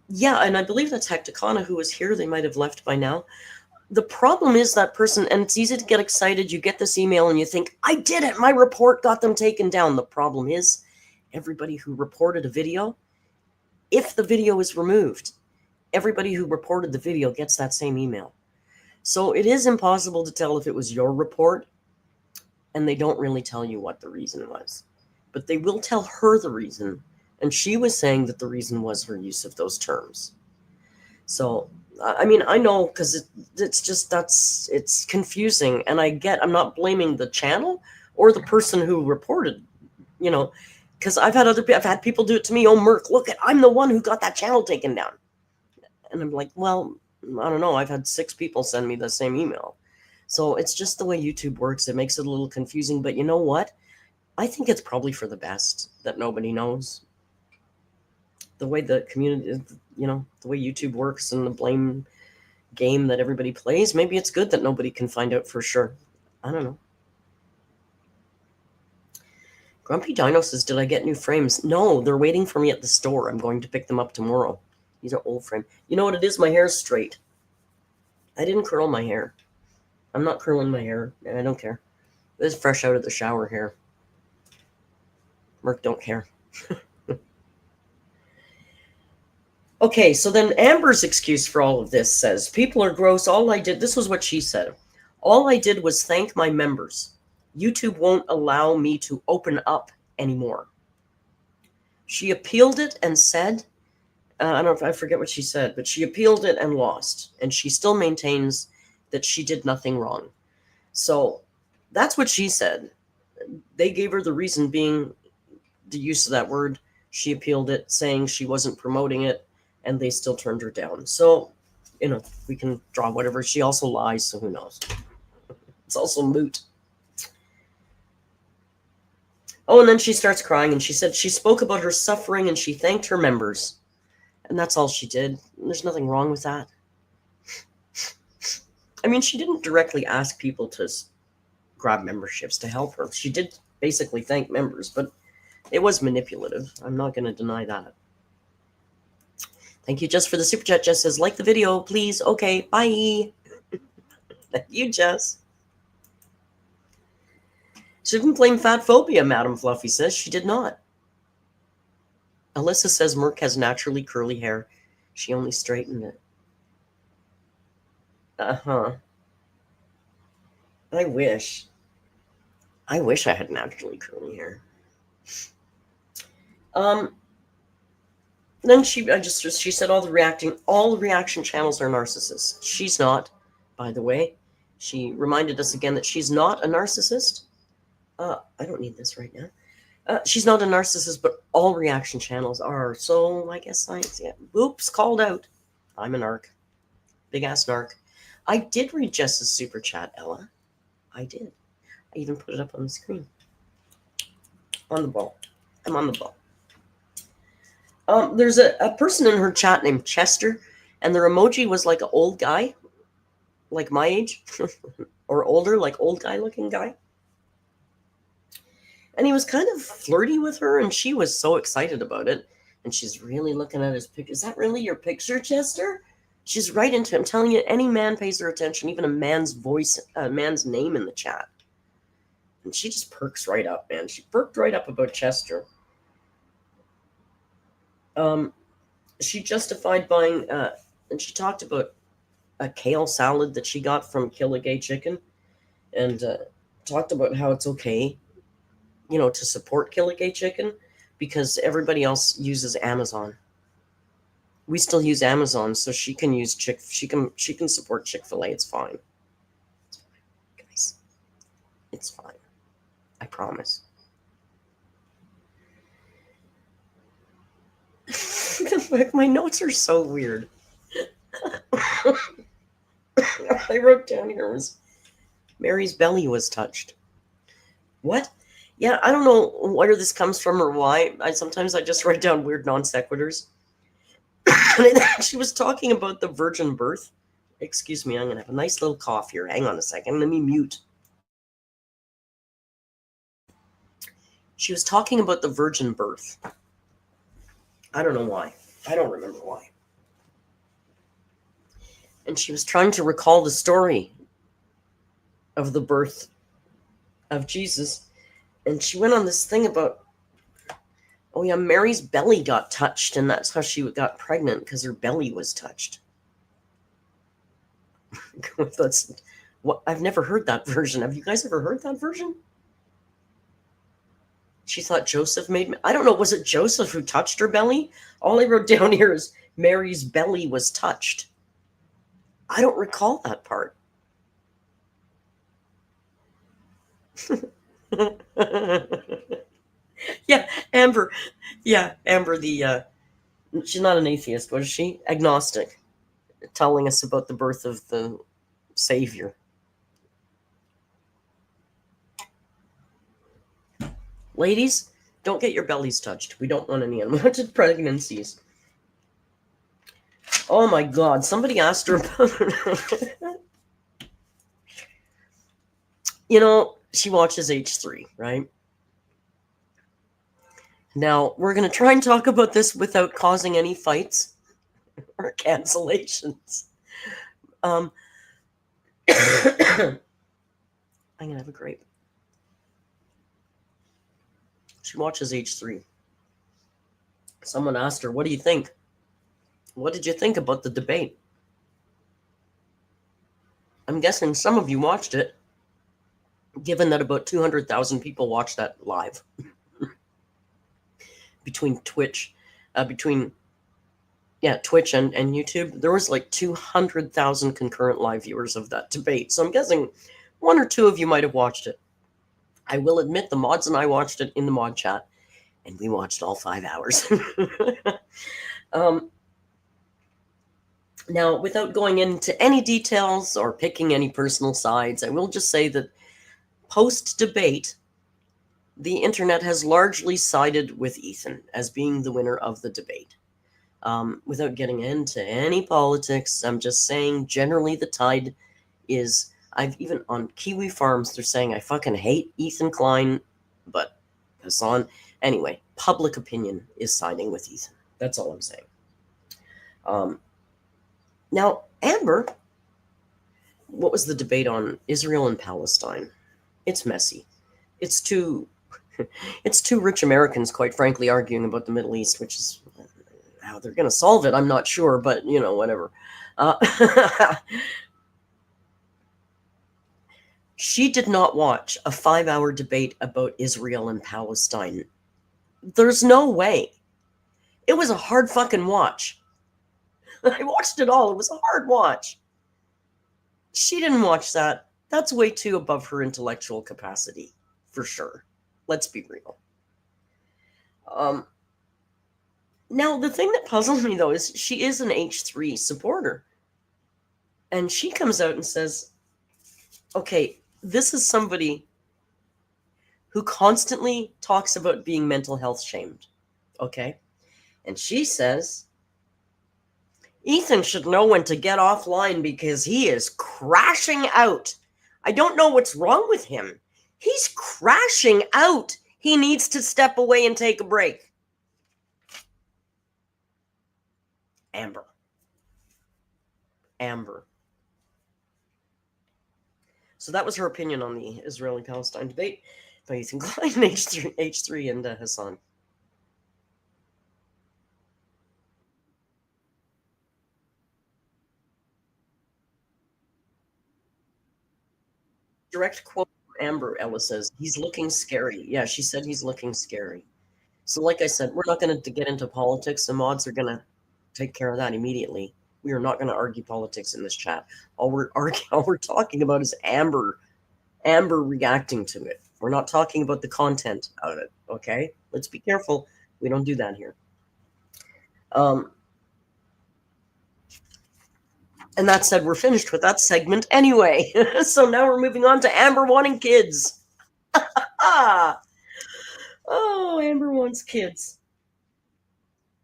Yeah, and I believe that's Hecticana who was here. They might have left by now. The problem is that person, and it's easy to get excited. You get this email and you think, I did it. My report got them taken down. The problem is everybody who reported a video, if the video is removed, everybody who reported the video gets that same email. So it is impossible to tell if it was your report, and they don't really tell you what the reason was. But they will tell her the reason, and she was saying that the reason was her use of those terms. So, I mean, I know, because it's just, it's confusing, and I'm not blaming the channel or the person who reported, you know, because I've had people do it to me. Oh, Merc, look, I'm the one who got that channel taken down. And I'm like, well, I don't know. I've had 6 people send me the same email. So it's just the way YouTube works. It makes it a little confusing. But you know what? I think it's probably for the best that nobody knows. The way the community, the way YouTube works and the blame game that everybody plays, maybe it's good that nobody can find out for sure. I don't know. Grumpy Dino says, did I get new frames? No, they're waiting for me at the store. I'm going to pick them up tomorrow. These are old frames. You know what it is? My hair's straight. I didn't curl my hair. I'm not curling my hair. I don't care. This is fresh out of the shower hair. Merc don't care. Okay, so then Amber's excuse for all of this says, people are gross. This was what she said. All I did was thank my members. YouTube won't allow me to open up anymore. She appealed it and said, I don't know if I forget what she said, but she appealed it and lost. And she still maintains that she did nothing wrong. So that's what she said. They gave her the reason being the use of that word. She appealed it, saying she wasn't promoting it, and they still turned her down. So, we can draw whatever. She also lies, so who knows? It's also moot. Oh, and then she starts crying, and she said she spoke about her suffering, and she thanked her members. And that's all she did. There's nothing wrong with that. I mean, she didn't directly ask people to grab memberships to help her. She did basically thank members, but it was manipulative. I'm not going to deny that. Thank you, Jess, for the super chat. Jess says, like the video, please. Okay, bye. Thank you, Jess. She didn't blame fat phobia, Madam Fluffy says. She did not. Alyssa says Merc has naturally curly hair. She only straightened it. Uh-huh. I wish I had naturally curly hair. Then she said all the reaction channels are narcissists. She's not, by the way. She reminded us again that she's not a narcissist. I don't need this right now. She's not a narcissist, but all reaction channels are. So I guess science, yeah. Oops, called out. I'm a narc. Big ass narc. I did read Jess's super chat, Ella. I did. I even put it up on the screen. On the ball. I'm on the ball. There's a person in her chat named Chester, and their emoji was like an old guy, like my age, or older, like old guy looking guy. And he was kind of flirty with her, and she was so excited about it. And she's really looking at his picture. Is that really your picture, Chester? She's right into him. I'm telling you, any man pays her attention, even a man's voice, a man's name in the chat. And she just perks right up, man. She perked right up about Chester. She justified buying, and she talked about a kale salad that she got from Kill a Gay Chicken, and talked about how it's okay, to support Kill a Gay Chicken because everybody else uses Amazon. We still use Amazon, so she can use she can support Chick-fil-A. It's fine. It's fine, guys. It's fine. I promise. My notes are so weird. I wrote down here was Mary's belly was touched. What? Yeah, I don't know where this comes from or why. Sometimes I just write down weird non sequiturs. She was talking about the virgin birth. Excuse me, I'm going to have a nice little cough here. Hang on a second. Let me mute. She was talking about the virgin birth. I don't know why. I don't remember why. And she was trying to recall the story of the birth of Jesus. And she went on this thing about, oh yeah, Mary's belly got touched, and that's how she got pregnant, because her belly was touched. That's what I've never heard that version. Have you guys ever heard that version? She thought Joseph made. I don't know. Was it Joseph who touched her belly? All I wrote down here is Mary's belly was touched. I don't recall that part. Yeah, Amber. Yeah, Amber. She's not an atheist, was she? Agnostic, telling us about the birth of the Savior. Ladies, don't get your bellies touched. We don't want any unwanted pregnancies. Oh my God! Somebody asked her about. She watches H3, right? Now, we're going to try and talk about this without causing any fights or cancellations. I'm going to have a grape. She watches H3. Someone asked her, what do you think? What did you think about the debate? I'm guessing some of you watched it, given that about 200,000 people watched that live. Between Twitch, Twitch and YouTube, there was like 200,000 concurrent live viewers of that debate. So I'm guessing one or two of you might have watched it. I will admit the mods and I watched it in the mod chat, and we watched all 5 hours. Now, without going into any details or picking any personal sides, I will just say that post-debate, the internet has largely sided with Ethan as being the winner of the debate. Without getting into any politics, I'm just saying generally the tide is, I've even on Kiwi Farms, they're saying I fucking hate Ethan Klein, but Hassan, anyway, public opinion is siding with Ethan. That's all I'm saying. Now, Amber, what was the debate on Israel and Palestine? It's messy. It's two rich Americans, quite frankly, arguing about the Middle East, which is how they're going to solve it. I'm not sure, but whatever. She did not watch a 5-hour debate about Israel and Palestine. There's no way. It was a hard fucking watch. I watched it all. It was a hard watch. She didn't watch that. That's way too above her intellectual capacity, for sure. Let's be real. Now, the thing that puzzles me, though, is she is an H3 supporter. And she comes out and says, okay, this is somebody who constantly talks about being mental health shamed. Okay? And she says, Ethan should know when to get offline because he is crashing out. I don't know what's wrong with him. He's crashing out. He needs to step away and take a break. Amber. So that was her opinion on the Israeli-Palestine debate by Ethan Klein, H3 and Hassan. Direct quote from Amber, Ella says, he's looking scary. Yeah, she said he's looking scary. So like I said, we're not going to get into politics. The mods are going to take care of that immediately. We are not going to argue politics in this chat. All we're talking about is Amber reacting to it. We're not talking about the content of it, okay? Let's be careful. We don't do that here. And that said, we're finished with that segment anyway. So now we're moving on to Amber wanting kids. Oh, Amber wants kids.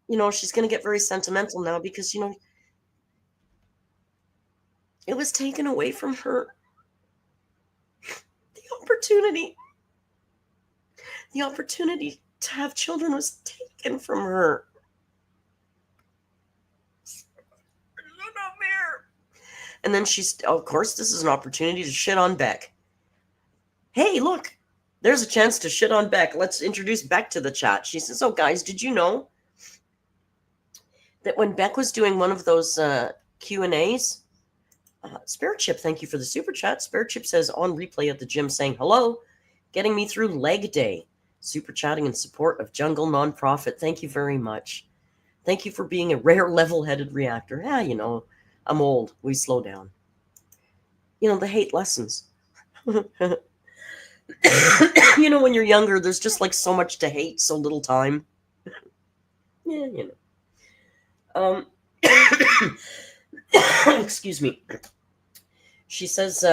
You know, she's going to get very sentimental now because, you know, it was taken away from her. The opportunity to have children was taken from her. And then she's, of course, this is an opportunity to shit on Beck. Hey, look, there's a chance to shit on Beck. Let's introduce Beck to the chat. She says, oh, guys, did you know that when Beck was doing one of those Q&As, Spirit Chip, thank you for the super chat. Spirit Chip says, on replay at the gym saying, hello, getting me through leg day. Super chatting in support of Jungle Nonprofit. Thank you very much. Thank you for being a rare level-headed reactor. Yeah, you know, I'm old. We slow down. You know, the hate lessons. You know, when you're younger, there's just like so much to hate, so little time. Yeah, you know. Excuse me. She says,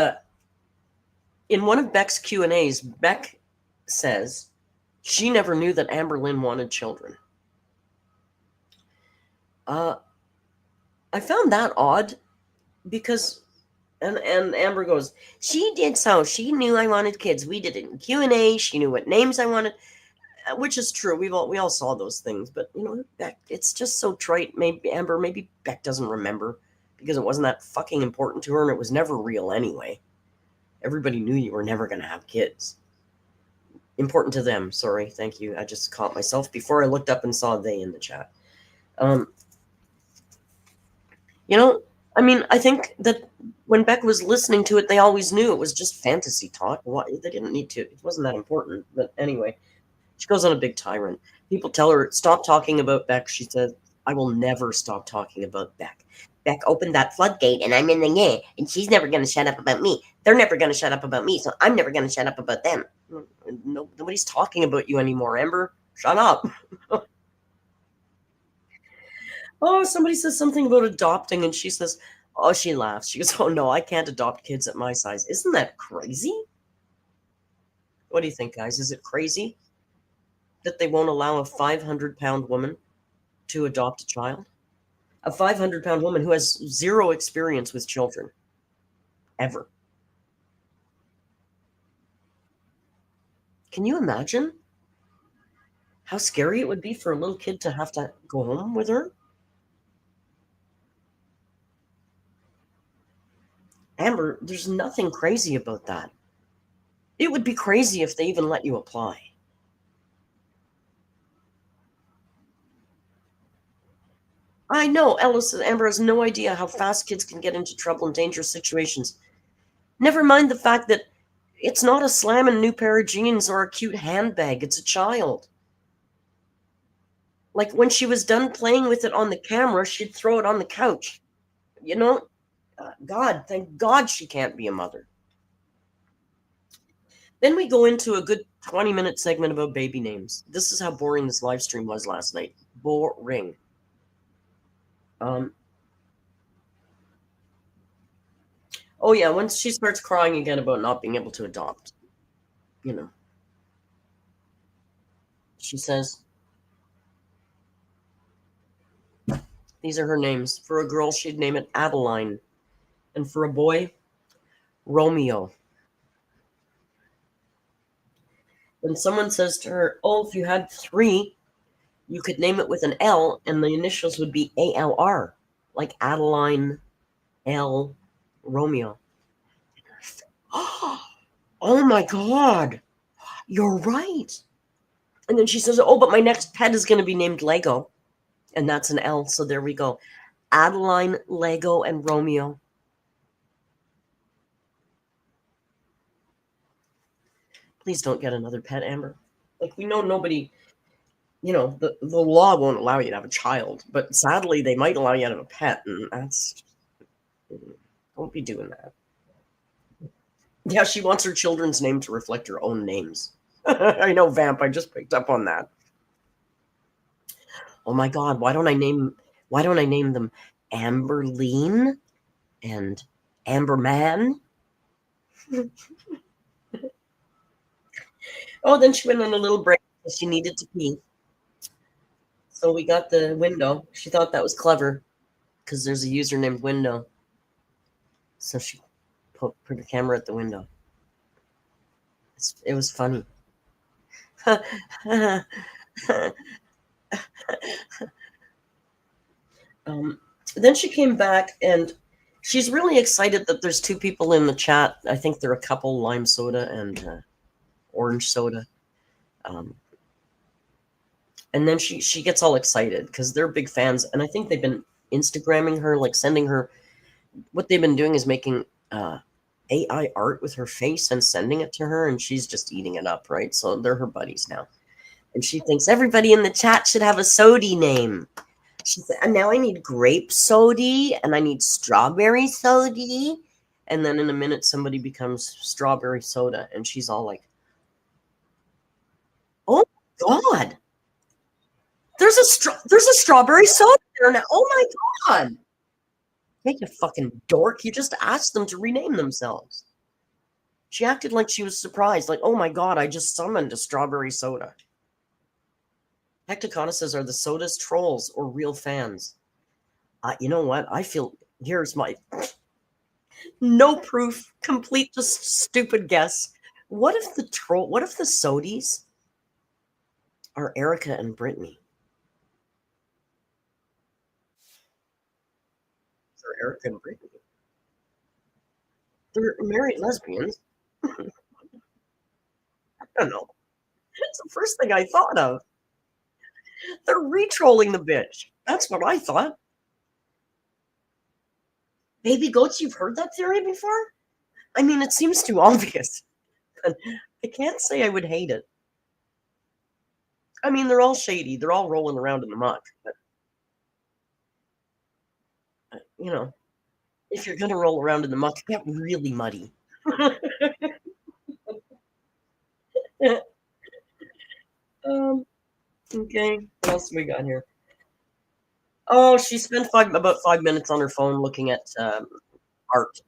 in one of Beck's Q&As, Beck says she never knew that Amberlynn wanted children. I found that odd because, and Amber goes, she did so. She knew I wanted kids. We did it in Q&A. She knew what names I wanted, which is true. We all saw those things, but you know, Beck, it's just so trite. Maybe Beck doesn't remember because it wasn't that fucking important to her, and it was never real anyway. Everybody knew you were never going to have kids. Important to them. Sorry, thank you. I just caught myself before I looked up and saw they in the chat. You know, I mean, I think that when Beck was listening to it, they always knew it was just fantasy talk. They didn't need to. It wasn't that important. But anyway, she goes on a big tyrant. People tell her, stop talking about Beck. She says, I will never stop talking about Beck. Beck opened that floodgate, and I'm in the game, and she's never going to shut up about me. They're never going to shut up about me, so I'm never going to shut up about them. No, nobody's talking about you anymore, Amber. Shut up. Oh, somebody says something about adopting, and she says, oh, she laughs. She goes, oh, no, I can't adopt kids at my size. Isn't that crazy? What do you think, guys? Is it crazy that they won't allow a 500-pound woman to adopt a child? A 500-pound woman who has zero experience with children, ever. Can you imagine how scary it would be for a little kid to have to go home with her? Amber, there's nothing crazy about that. It would be crazy if they even let you apply. I know, Amber has no idea how fast kids can get into trouble and dangerous situations. Never mind the fact that it's not a slamming new pair of jeans or a cute handbag. It's a child. Like when she was done playing with it on the camera, she'd throw it on the couch. You know, God, thank God she can't be a mother. Then we go into a good 20-minute segment about baby names. This is how boring this live stream was last night. Boring. Oh yeah, once she starts crying again about not being able to adopt, you know, she says, these are her names. For a girl, she'd name it Adeline. And for a boy, Romeo. When someone says to her, oh, if you had three, you could name it with an L, and the initials would be ALR, like Adeline L. Romeo. Oh my God, you're right. And then she says, oh, but my next pet is going to be named Lego. And that's an L, so there we go. Adeline, Lego, and Romeo. Please don't get another pet, Amber. Like, we know nobody, the law won't allow you to have a child, but sadly, they might allow you to have a pet, and that's, don't be doing that. Yeah, she wants her children's name to reflect her own names. I know, Vamp, I just picked up on that. Oh my God, why don't I name them Amberlynn and Amberman? Oh, then she went on a little break because she needed to pee. So we got the window. She thought that was clever because there's a user named Window. So she put her camera at the window. It was funny. Then she came back and she's really excited that there's two people in the chat. I think they're a couple, lime soda and orange soda. And then she gets all excited because they're big fans. And I think they've been Instagramming her, like sending her. What they've been doing is making AI art with her face and sending it to her. And she's just eating it up, right? So they're her buddies now. And she thinks everybody in the chat should have a sody name. She said, and now I need grape sody and I need strawberry sody. And then in a minute, somebody becomes strawberry soda. And she's all like, oh, God. There's a strawberry soda there now. Oh, my God. Hey, you fucking dork. You just asked them to rename themselves. She acted like she was surprised. Like, oh, my God, I just summoned a strawberry soda. Hecticona says, are the sodas trolls or real fans? You know what? I feel, here's my no proof, complete just stupid guess. What if the sodies are Erica and Brittany? They're Erica and Brittany. They're married lesbians. I don't know. It's the first thing I thought of. They're re-trolling the bitch. That's what I thought. Baby goats, you've heard that theory before? I mean, it seems too obvious. I can't say I would hate it. I mean, they're all shady. They're all rolling around in the muck. But, if you're going to roll around in the muck, get really muddy. Okay, what else we got here? Oh, she spent about 5 minutes on her phone looking at art.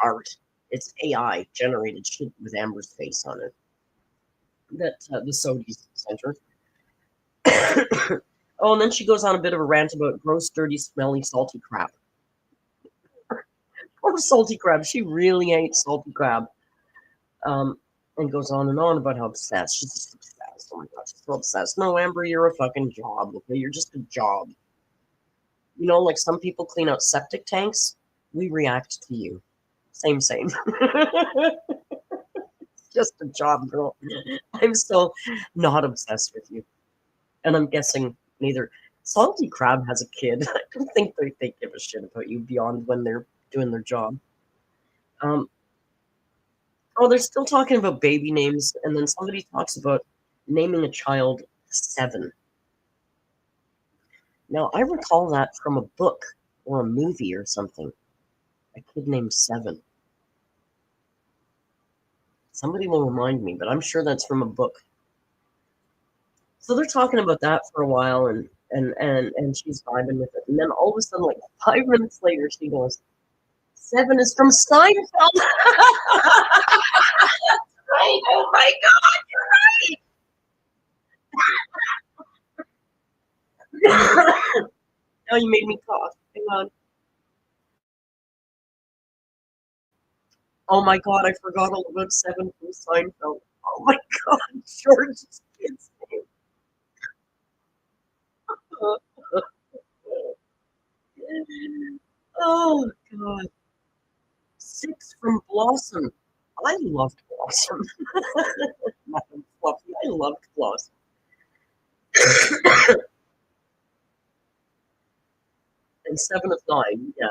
Art. It's AI generated shit with Amber's face on it. That the Sodies Center. Oh, and then she goes on a bit of a rant about gross, dirty, smelly, salty crab. Poor salty crab. She really hates salty crab. And goes on and on about how obsessed. She's just obsessed. Oh my God, she's so obsessed. No, Amber, you're a fucking job. Okay, you're just a job. Like some people clean out septic tanks. We react to you. Same. Just a job, girl. I'm so not obsessed with you. And I'm guessing neither Salty Crab has a kid. I don't think they give a shit about you beyond when they're doing their job. They're still talking about baby names, and then somebody talks about naming a child 7. Now, I recall that from a book or a movie or something. A kid named Seven. Somebody will remind me, but I'm sure that's from a book. So they're talking about that for a while, and she's vibing with it. And then all of a sudden, like 5 minutes later, she goes, Seven is from Seinfeld. Right? Oh my God. Now you made me cough. Hang on. Oh my God, I forgot all about Seven from Seinfeld. Oh my God, George's kid's name. Oh God. Six from Blossom. I loved Blossom. Madam Fluffy. I loved Blossom. And Seven of Nine. Yeah.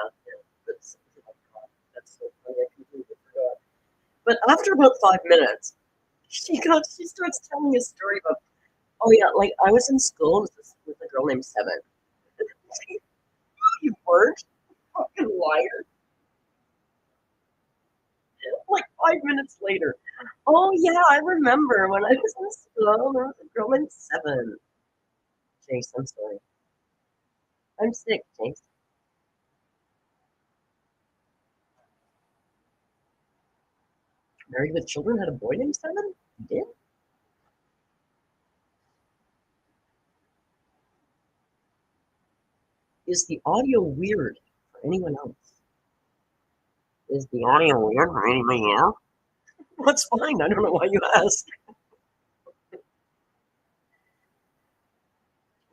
That's, oh God, that's so funny. I completely forgot. But after about 5 minutes, she starts telling a story about, oh yeah, like I was in school with a girl named Seven. You weren't? Fucking liar. Like 5 minutes later. Oh yeah, I remember when I was in school, there was a girl named Seven. Jace, I'm sorry. I'm sick, Jace. Married with Children had a boy named Seven? You did? Is the audio weird for anyone else? Is the audio weird for anybody else? That's fine. I don't know why you ask.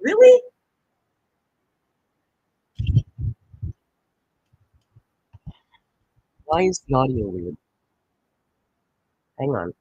Really? Why is the audio weird? Hang on.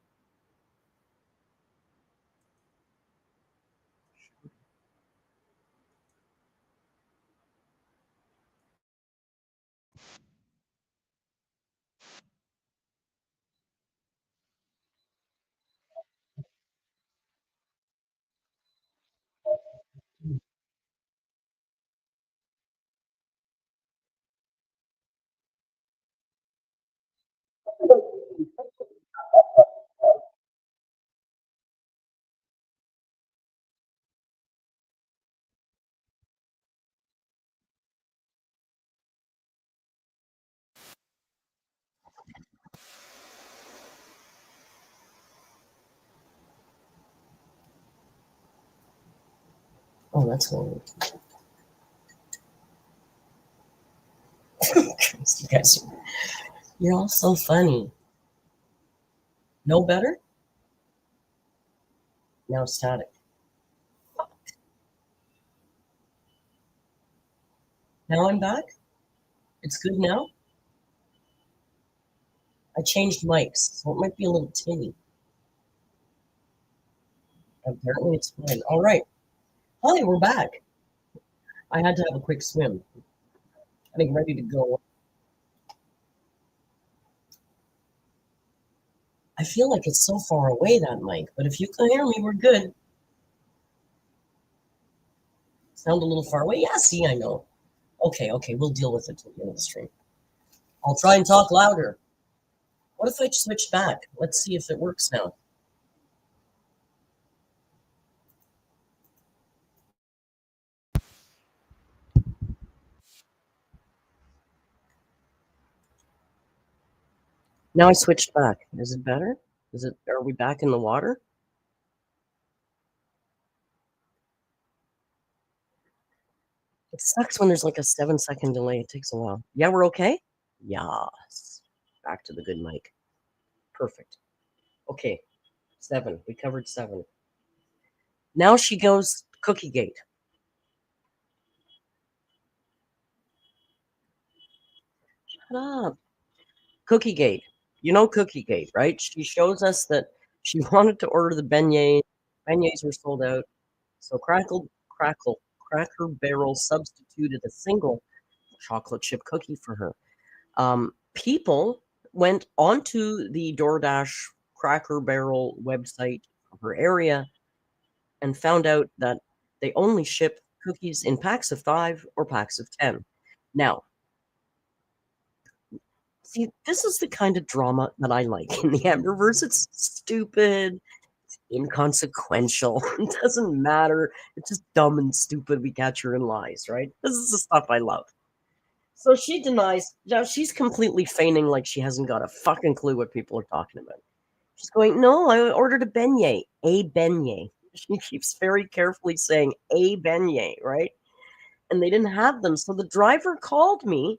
Oh, that's weird. You guys, you're all so funny. No better? Now static. Now I'm back? It's good now? I changed mics, so it might be a little tinny. Apparently it's fine. All right. Hi, we're back. I had to have a quick swim. Getting ready to go. I feel like it's so far away, that mic, but if you can hear me, we're good. Sound a little far away? Yeah, see, I know. Okay, we'll deal with it till the end of the stream. I'll try and talk louder. What if I switch back? Let's see if it works now. Now I switched back. Is it better? Are we back in the water? It sucks when there's like a 7-second delay. It takes a while. Yeah, we're okay? Yes. Back to the good mic. Perfect. Okay. 7. We covered 7. Now she goes Cookie Gate. Shut up. Cookie Gate. You know Cookie Gate, right? She shows us that she wanted to order the beignets. Beignets were sold out. So Cracker Barrel substituted a single chocolate chip cookie for her. People went onto the DoorDash Cracker Barrel website of her area and found out that they only ship cookies in packs of 5 or packs of 10. Now, see, this is the kind of drama that I like in the Amberverse. It's stupid, inconsequential. It doesn't matter. It's just dumb and stupid. We catch her in lies, right? This is the stuff I love. So she denies. Now she's completely feigning like she hasn't got a fucking clue what people are talking about. She's going, no, I ordered a beignet. A beignet. She keeps very carefully saying a beignet, right? And they didn't have them. So the driver called me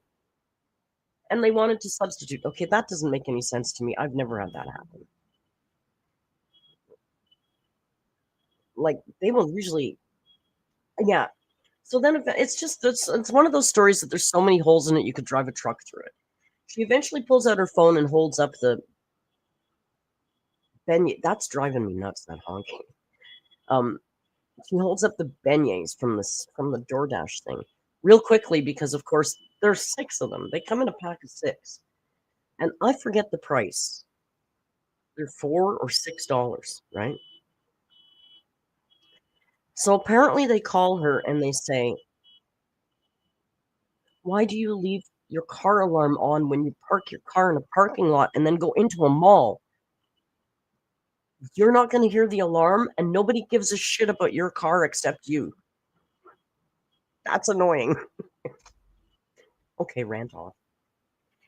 and they wanted to substitute. Okay, that doesn't make any sense to me. I've never had that happen. Like, they will usually, yeah. So then it's just, it's one of those stories that there's so many holes in it, you could drive a truck through it. She eventually pulls out her phone and holds up the beignet. That's driving me nuts, that honking. She holds up the beignets from the DoorDash thing real quickly because, of course, there's 6 of them. They come in a pack of 6, and I forget the price. They're $4 or $6, right? So apparently they call her and they say, "Why do you leave your car alarm on when you park your car in a parking lot and then go into a mall? You're not going to hear the alarm, and nobody gives a shit about your car except you. That's annoying." Okay, rant off.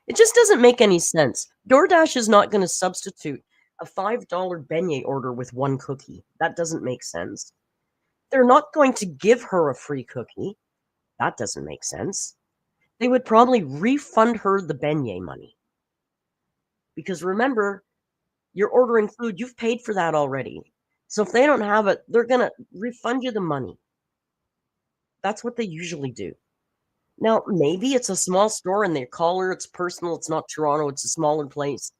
It just doesn't make any sense. DoorDash is not going to substitute a $5 beignet order with 1 cookie. That doesn't make sense. They're not going to give her a free cookie. That doesn't make sense. They would probably refund her the beignet money. Because remember, you're ordering food, you've paid for that already. So if they don't have it, they're going to refund you the money. That's what they usually do. Now, maybe it's a small store and they call her, it's personal, it's not Toronto, it's a smaller place.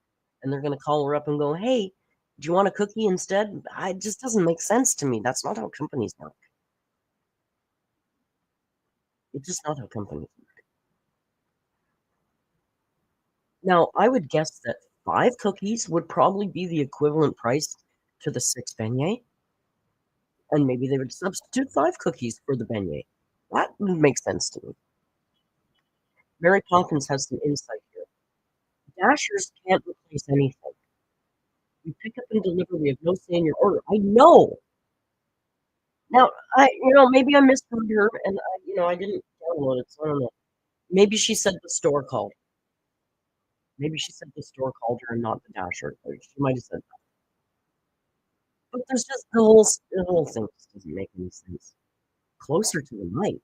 And they're going to call her up and go, "Hey, do you want a cookie instead?" It just doesn't make sense to me. That's not how companies work. It's just not how companies work. Now, I would guess that 5 cookies would probably be the equivalent price to the 6 beignet. And maybe they would substitute 5 cookies for the beignet. That would make sense to me. Mary Poppins has some insight here. Dashers can't replace anything. We pick up and deliver. We have no say in your order. I know. Now, maybe I misheard her, and I didn't download it, so I don't know. Maybe she said the store called. Maybe she said the store called her and not the Dasher. Or she might have said that. But there's just the whole thing just doesn't make any sense. Closer to the mic.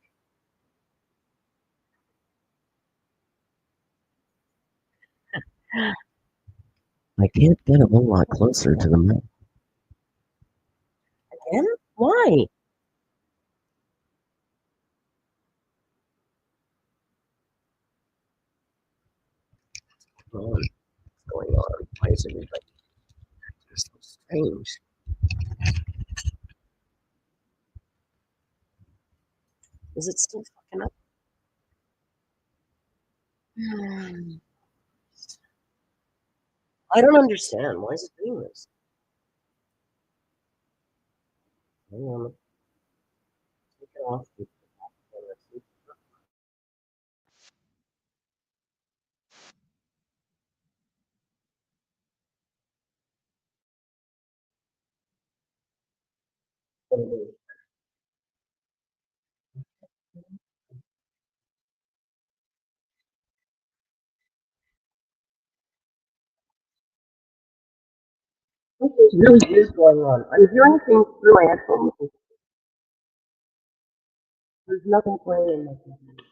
I can't get a whole lot closer to the mic. Again? Why? What's going on? Why is everybody so strange? Is it still fucking up? I don't understand. Why is it doing this? Hang on. Take it off. Something really weird going on. I'm hearing things through my headphones. There's nothing playing in my computer.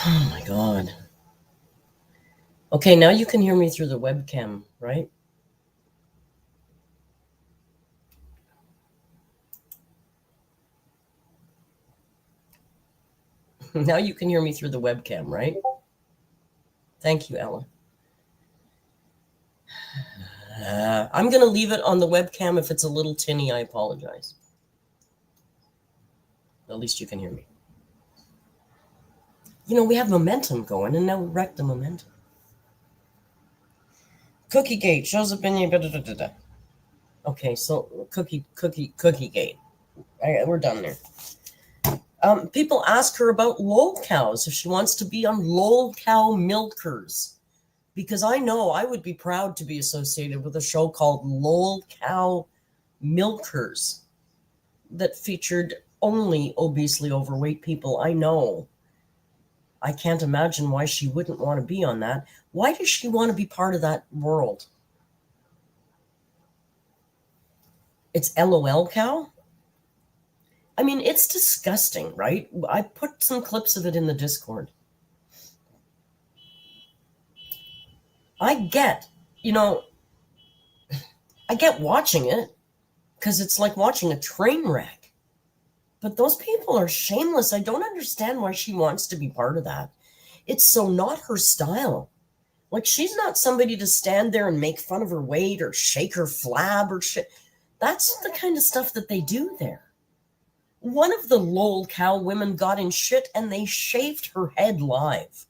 Oh my God. Okay, now you can hear me through the webcam, right? Now you can hear me through the webcam, right? Thank you, Ella. I'm going to leave it on the webcam. If it's a little tinny, I apologize. At least you can hear me. You know, we have momentum going, and now we wreck the momentum. Cookie Gate shows up in you. Okay, so Cookie Gate. We're done there. People ask her about lol cows, if she wants to be on lol cow milkers, because I know I would be proud to be associated with a show called lol cow milkers that featured only obesely overweight people. I know. I can't imagine why she wouldn't want to be on that. Why does she want to be part of that world? It's LOL cow? I mean, it's disgusting, right? I put some clips of it in the Discord. I get watching it because it's like watching a train wreck. But those people are shameless. I don't understand why she wants to be part of that. It's so not her style. Like, she's not somebody to stand there and make fun of her weight or shake her flab or shit. That's the kind of stuff that they do there. One of the lol cow women got in shit and they shaved her head live.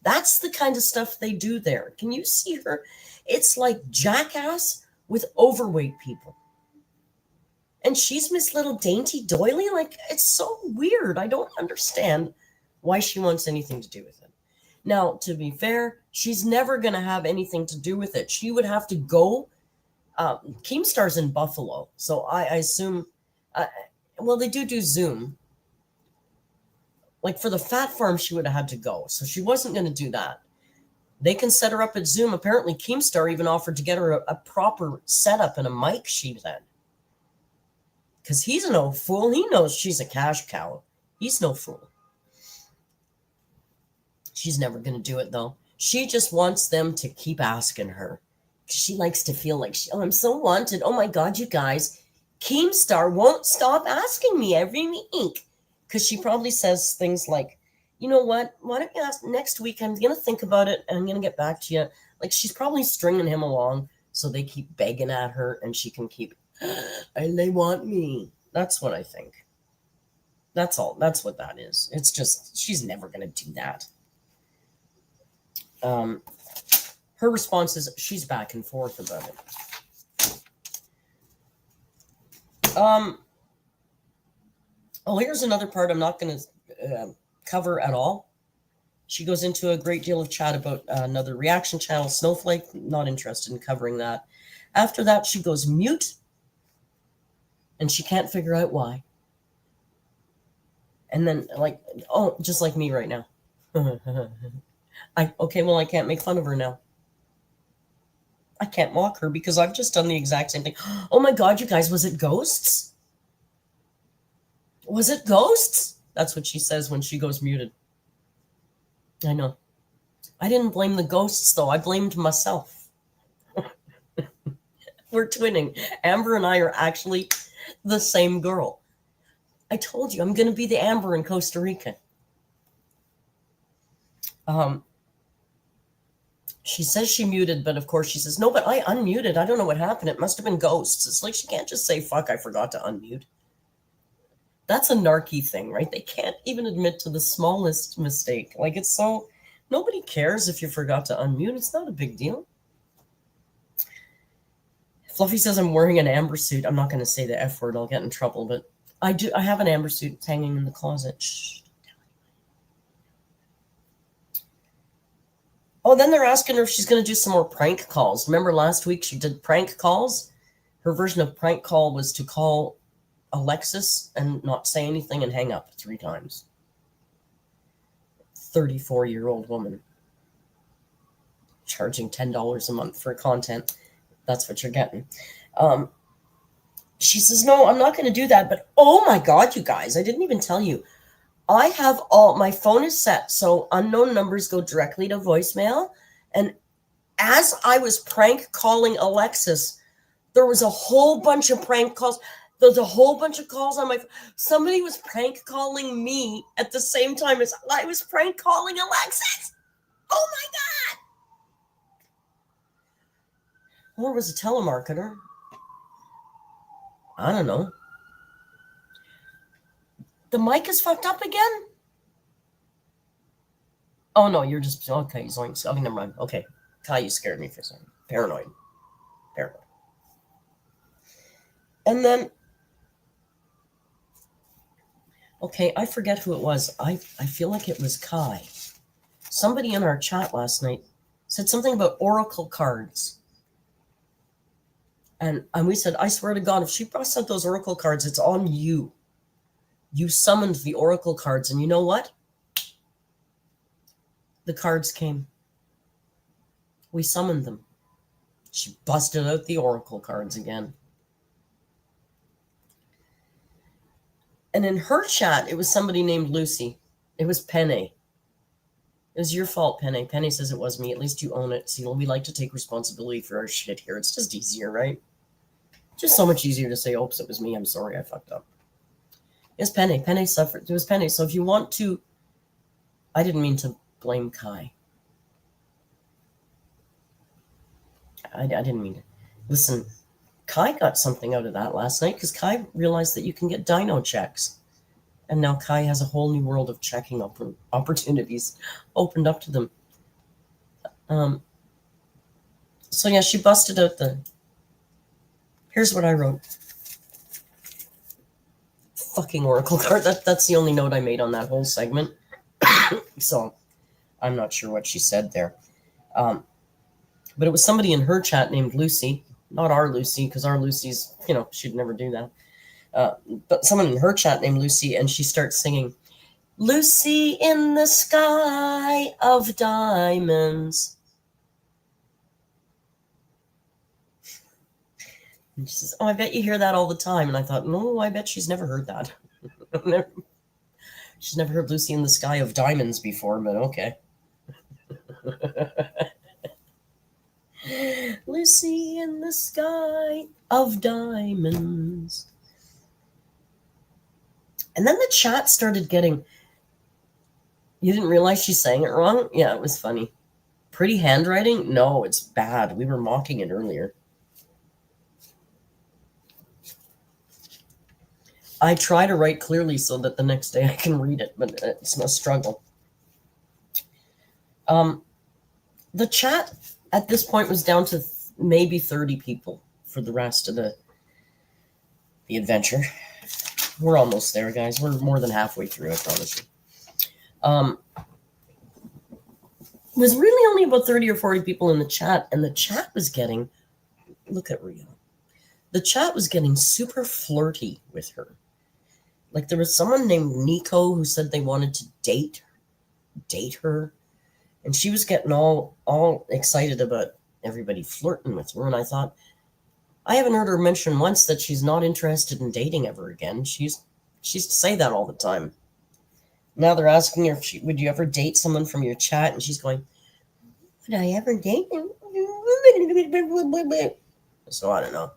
That's the kind of stuff they do there. Can you see her? It's like Jackass with overweight people. And she's Miss Little Dainty Doily. Like, it's so weird. I don't understand why she wants anything to do with it. Now, to be fair, she's never going to have anything to do with it. She would have to go. Keemstar's in Buffalo, so I assume. Well, they do Zoom. Like, for the Fat Farm, she would have had to go, so she wasn't going to do that. They can set her up at Zoom. Apparently, Keemstar even offered to get her a proper setup and a mic, she said. Because he's no fool. He knows she's a cash cow. He's no fool. She's never going to do it, though. She just wants them to keep asking her. She likes to feel like, I'm so wanted. Oh, my God, you guys. Keemstar won't stop asking me every week. Because she probably says things like, you know what? Why don't you ask next week? I'm going to think about it, and I'm going to get back to you. Like, she's probably stringing him along so they keep begging at her, and she can keep, and they want me. That's what I think. That's all. That's what that is. It's just, she's never going to do that. Her response is she's back and forth about it. Here's another part I'm not going to cover at all. She goes into a great deal of chat about another reaction channel, Snowflake. Not interested in covering that. After that, she goes mute, and she can't figure out why. And then, like, just like me right now. I can't make fun of her now. I can't mock her because I've just done the exact same thing. Oh my God, you guys, was it ghosts? Was it ghosts? That's what she says when she goes muted. I know. I didn't blame the ghosts, though. I blamed myself. We're twinning. Amber and I are actually the same girl. I told you I'm going to be the Amber in Costa Rica. She says she muted, but of course she says, no, but I unmuted. I don't know what happened. It must have been ghosts. It's like she can't just say, fuck, I forgot to unmute. That's a narky thing, right? They can't even admit to the smallest mistake. Like, it's so, nobody cares if you forgot to unmute. It's not a big deal. Fluffy says I'm wearing an amber suit. I'm not going to say the F word. I'll get in trouble, but I have an amber suit. It's hanging in the closet. Shh. Oh, then they're asking her if she's going to do some more prank calls. Remember last week she did prank calls? Her version of prank call was to call Alexis and not say anything and hang up 3 times. 34-year-old woman charging $10 a month for content. That's what you're getting. She says, no, I'm not going to do that. But oh my God, you guys, I didn't even tell you. I have all, my phone is set so unknown numbers go directly to voicemail. And as I was prank calling Alexis, there was a whole bunch of prank calls. There's a whole bunch of calls on my phone. Somebody was prank calling me at the same time as I was prank calling Alexis. Oh my God. Or was a telemarketer. I don't know. The mic is fucked up again? Oh no, you're just okay. Zoinks. Oh, never mind. Okay, Kai, you scared me for a second. Paranoid. And then, okay, I forget who it was. I feel like it was Kai. Somebody in our chat last night said something about oracle cards. And we said, I swear to God, if she busts out those oracle cards, it's on you. You summoned the oracle cards, and you know what? The cards came. We summoned them. She busted out the oracle cards again. And in her chat, it was somebody named Lucy. It was Penne. It was your fault, Penne. Penne says it was me. At least you own it. See, we like to take responsibility for our shit here. It's just easier, right? Just so much easier to say, oops, it was me. I'm sorry, I fucked up. It's Penne. Penne suffered. It was Penne. So if you want to... I didn't mean to blame Kai. I didn't mean to. Listen, Kai got something out of that last night because Kai realized that you can get dino checks. And now Kai has a whole new world of checking opportunities opened up to them. So yeah, she busted out the... Here's what I wrote. Fucking oracle card. That's the only note I made on that whole segment. So I'm not sure what she said there. But it was somebody in her chat named Lucy. Not our Lucy, because our Lucy's, she'd never do that. But someone in her chat named Lucy, and she starts singing, Lucy in the sky of diamonds. And she says, oh, I bet you hear that all the time. And I thought, no, I bet she's never heard that. She's never heard Lucy in the sky of diamonds before, but okay. Lucy in the sky of diamonds. And then the chat started getting... You didn't realize she sang it wrong? Yeah, it was funny. Pretty handwriting? No, it's bad. We were mocking it earlier. I try to write clearly so that the next day I can read it, but it's a struggle. The chat at this point was down to maybe 30 people for the rest of the adventure. We're almost there, guys. We're more than halfway through, I promise you. It was really only about 30 or 40 people in the chat, and the chat was getting... Look at Rio. The chat was getting super flirty with her. Like, there was someone named Nico who said they wanted to date her. And she was getting all excited about everybody flirting with her. And I thought, I haven't heard her mention once that she's not interested in dating ever again. She used to say that all the time. Now they're asking her, would you ever date someone from your chat? And she's going, would I ever date him? So I don't know.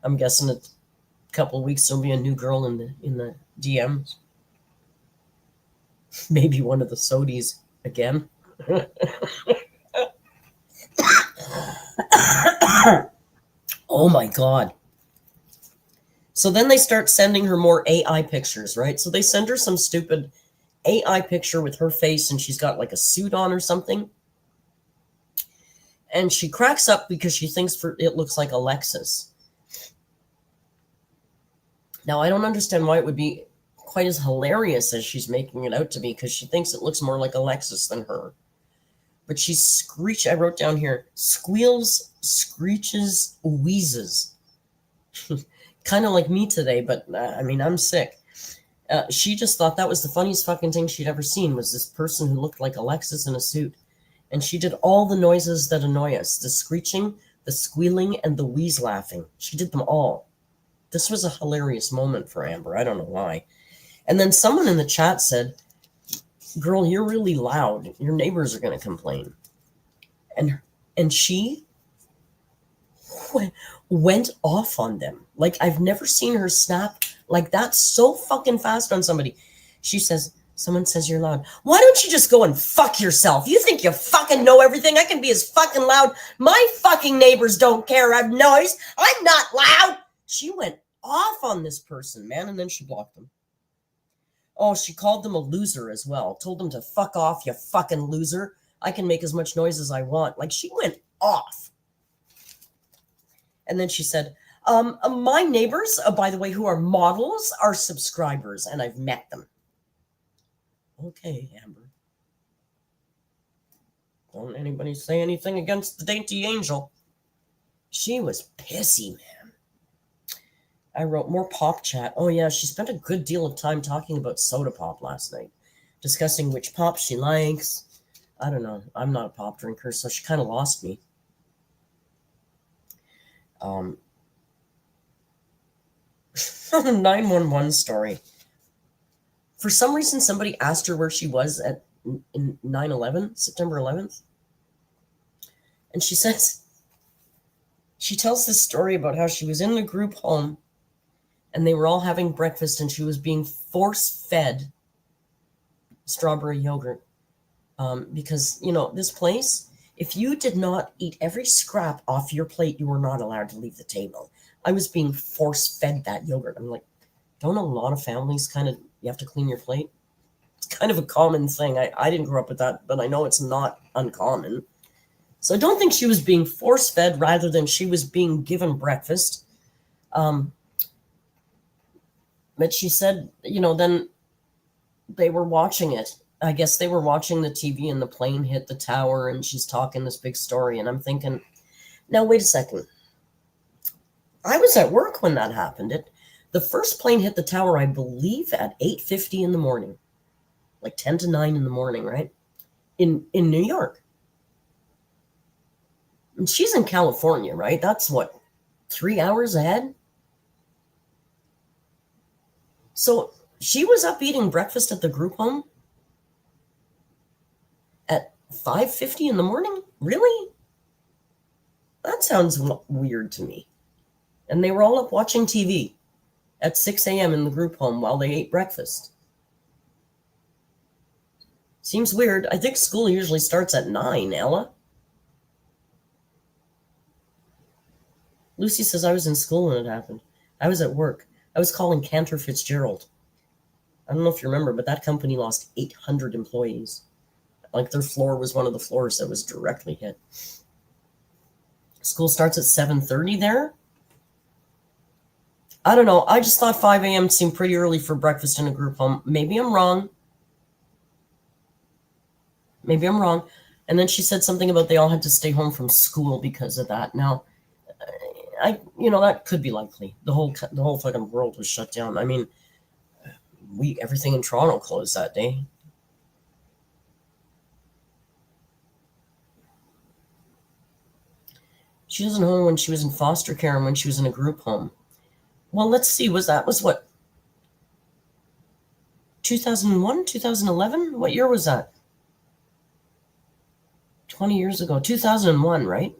I'm guessing a couple of weeks there'll be a new girl in the DMs. Maybe one of the sodies again. Oh my God. So then they start sending her more AI pictures, right? So they send her some stupid AI picture with her face and she's got like a suit on or something. And she cracks up because she thinks it looks like Alexis. Now, I don't understand why it would be quite as hilarious as she's making it out to be, because she thinks it looks more like Alexis than her. But she I wrote down here, squeals, screeches, wheezes. Kind of like me today, but I'm sick. She just thought that was the funniest fucking thing she'd ever seen, was this person who looked like Alexis in a suit. And she did all the noises that annoy us. The screeching, the squealing, and the wheeze laughing. She did them all. This was a hilarious moment for Amber. I don't know why. And then someone in the chat said, girl, you're really loud. Your neighbors are going to complain. And she went off on them. Like, I've never seen her snap like that so fucking fast on somebody. She says, someone says you're loud. Why don't you just go and fuck yourself? You think you fucking know everything? I can be as fucking loud. My fucking neighbors don't care. I have noise. I'm not loud. She went off on this person, man, and then she blocked them. Oh, she called them a loser as well. Told them to fuck off, you fucking loser. I can make as much noise as I want. Like, she went off. And then she said, my neighbors, by the way, who are models, are subscribers, and I've met them. Okay, Amber. Don't anybody say anything against the dainty angel. She was pissy, man. I wrote more pop chat. Oh, yeah, she spent a good deal of time talking about soda pop last night, discussing which pop she likes. I don't know. I'm not a pop drinker, so she kind of lost me. 911 story. For some reason, somebody asked her where she was in 9/11, September 11th. And she says, she tells this story about how she was in the group home and they were all having breakfast and she was being force-fed strawberry yogurt. Because, you know, this place, if you did not eat every scrap off your plate, you were not allowed to leave the table. I was being force-fed that yogurt. I'm like, don't a lot of families kind of, you have to clean your plate? It's kind of a common thing. I didn't grow up with that, but I know it's not uncommon. So I don't think she was being force-fed rather than she was being given breakfast. But she said, you know, then they were watching it. I guess they were watching the TV and the plane hit the tower and she's talking this big story. And I'm thinking, now, wait a second. I was at work when that happened. The first plane hit the tower, I believe, at 8:50 in the morning. Like 10 to 9 in the morning, right? In New York. And she's in California, right? That's what, 3 hours ahead? So she was up eating breakfast at the group home at 5:50 in the morning? Really? That sounds weird to me. And they were all up watching TV at 6 a.m. in the group home while they ate breakfast. Seems weird. I think school usually starts at 9, Ella. Lucy says, I was in school when it happened. I was at work. I was calling Cantor Fitzgerald. I don't know if you remember, but that company lost 800 employees. Like, their floor was one of the floors that was directly hit. School starts at 7:30 there. I don't know. I just thought 5 a.m. seemed pretty early for breakfast in a group home. Maybe I'm wrong. Maybe I'm wrong. And then she said something about they all had to stay home from school because of that. Now, that could be likely. The whole fucking world was shut down. I mean, everything in Toronto closed that day. She doesn't know when she was in foster care and when she was in a group home. Well, let's see. Was what? 2001, 2011? What year was that? 20 years ago. 2001, right?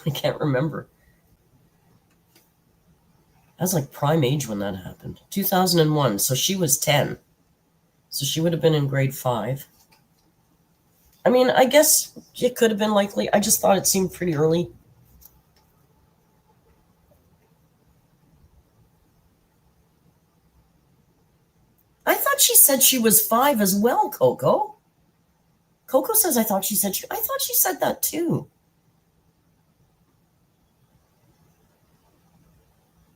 I can't remember. I was like prime age when that happened. 2001. So she was 10. So she would have been in grade 5. I mean, I guess it could have been likely. I just thought it seemed pretty early. I thought she said she was 5 as well, Coco. Coco says I thought she said that too.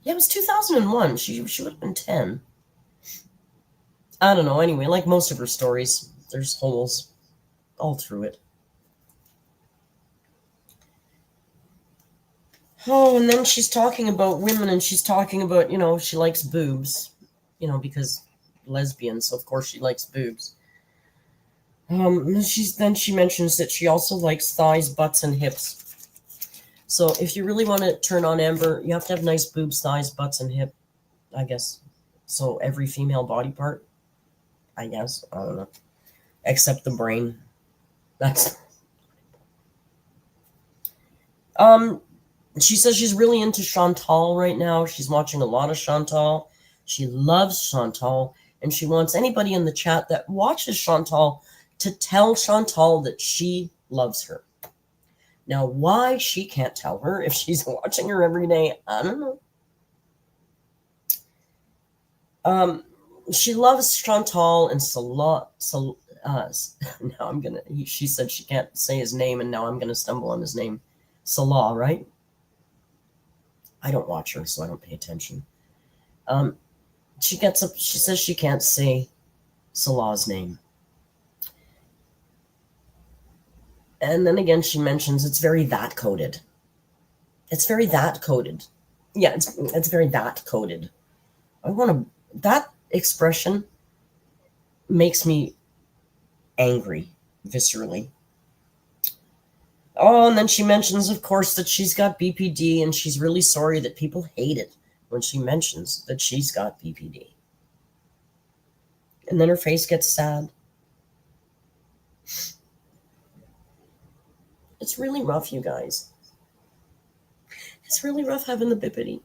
Yeah, it was 2001. She would have been 10. I don't know. Anyway, like most of her stories, there's holes all through it. Oh, and then she's talking about women, and she's talking about, she likes boobs, because lesbian, so of course she likes boobs. Then she mentions that she also likes thighs, butts, and hips. So if you really want to turn on Amber, you have to have nice boobs, thighs, butts, and hip, I guess. So every female body part, I guess. I don't know. Except the brain. That's she says she's really into Chantal right now. She's watching a lot of Chantal. She loves Chantal, and she wants anybody in the chat that watches Chantal to tell Chantal that she loves her. Now, why she can't tell her if she's watching her every day, I don't know. She loves Chantal and Salah. Now I'm gonna. She said she can't say his name, and now I'm gonna stumble on his name. Salah, right? I don't watch her, so I don't pay attention. She gets up. She says she can't say Salah's name, and then again she mentions it's very that coded. It's very that coded. Yeah, it's very that coded. I want to. That expression makes me angry, viscerally. Oh, and then she mentions, of course, that she's got BPD, and she's really sorry that people hate it when she mentions that she's got BPD. And then her face gets sad. It's really rough, you guys. It's really rough having the BPD.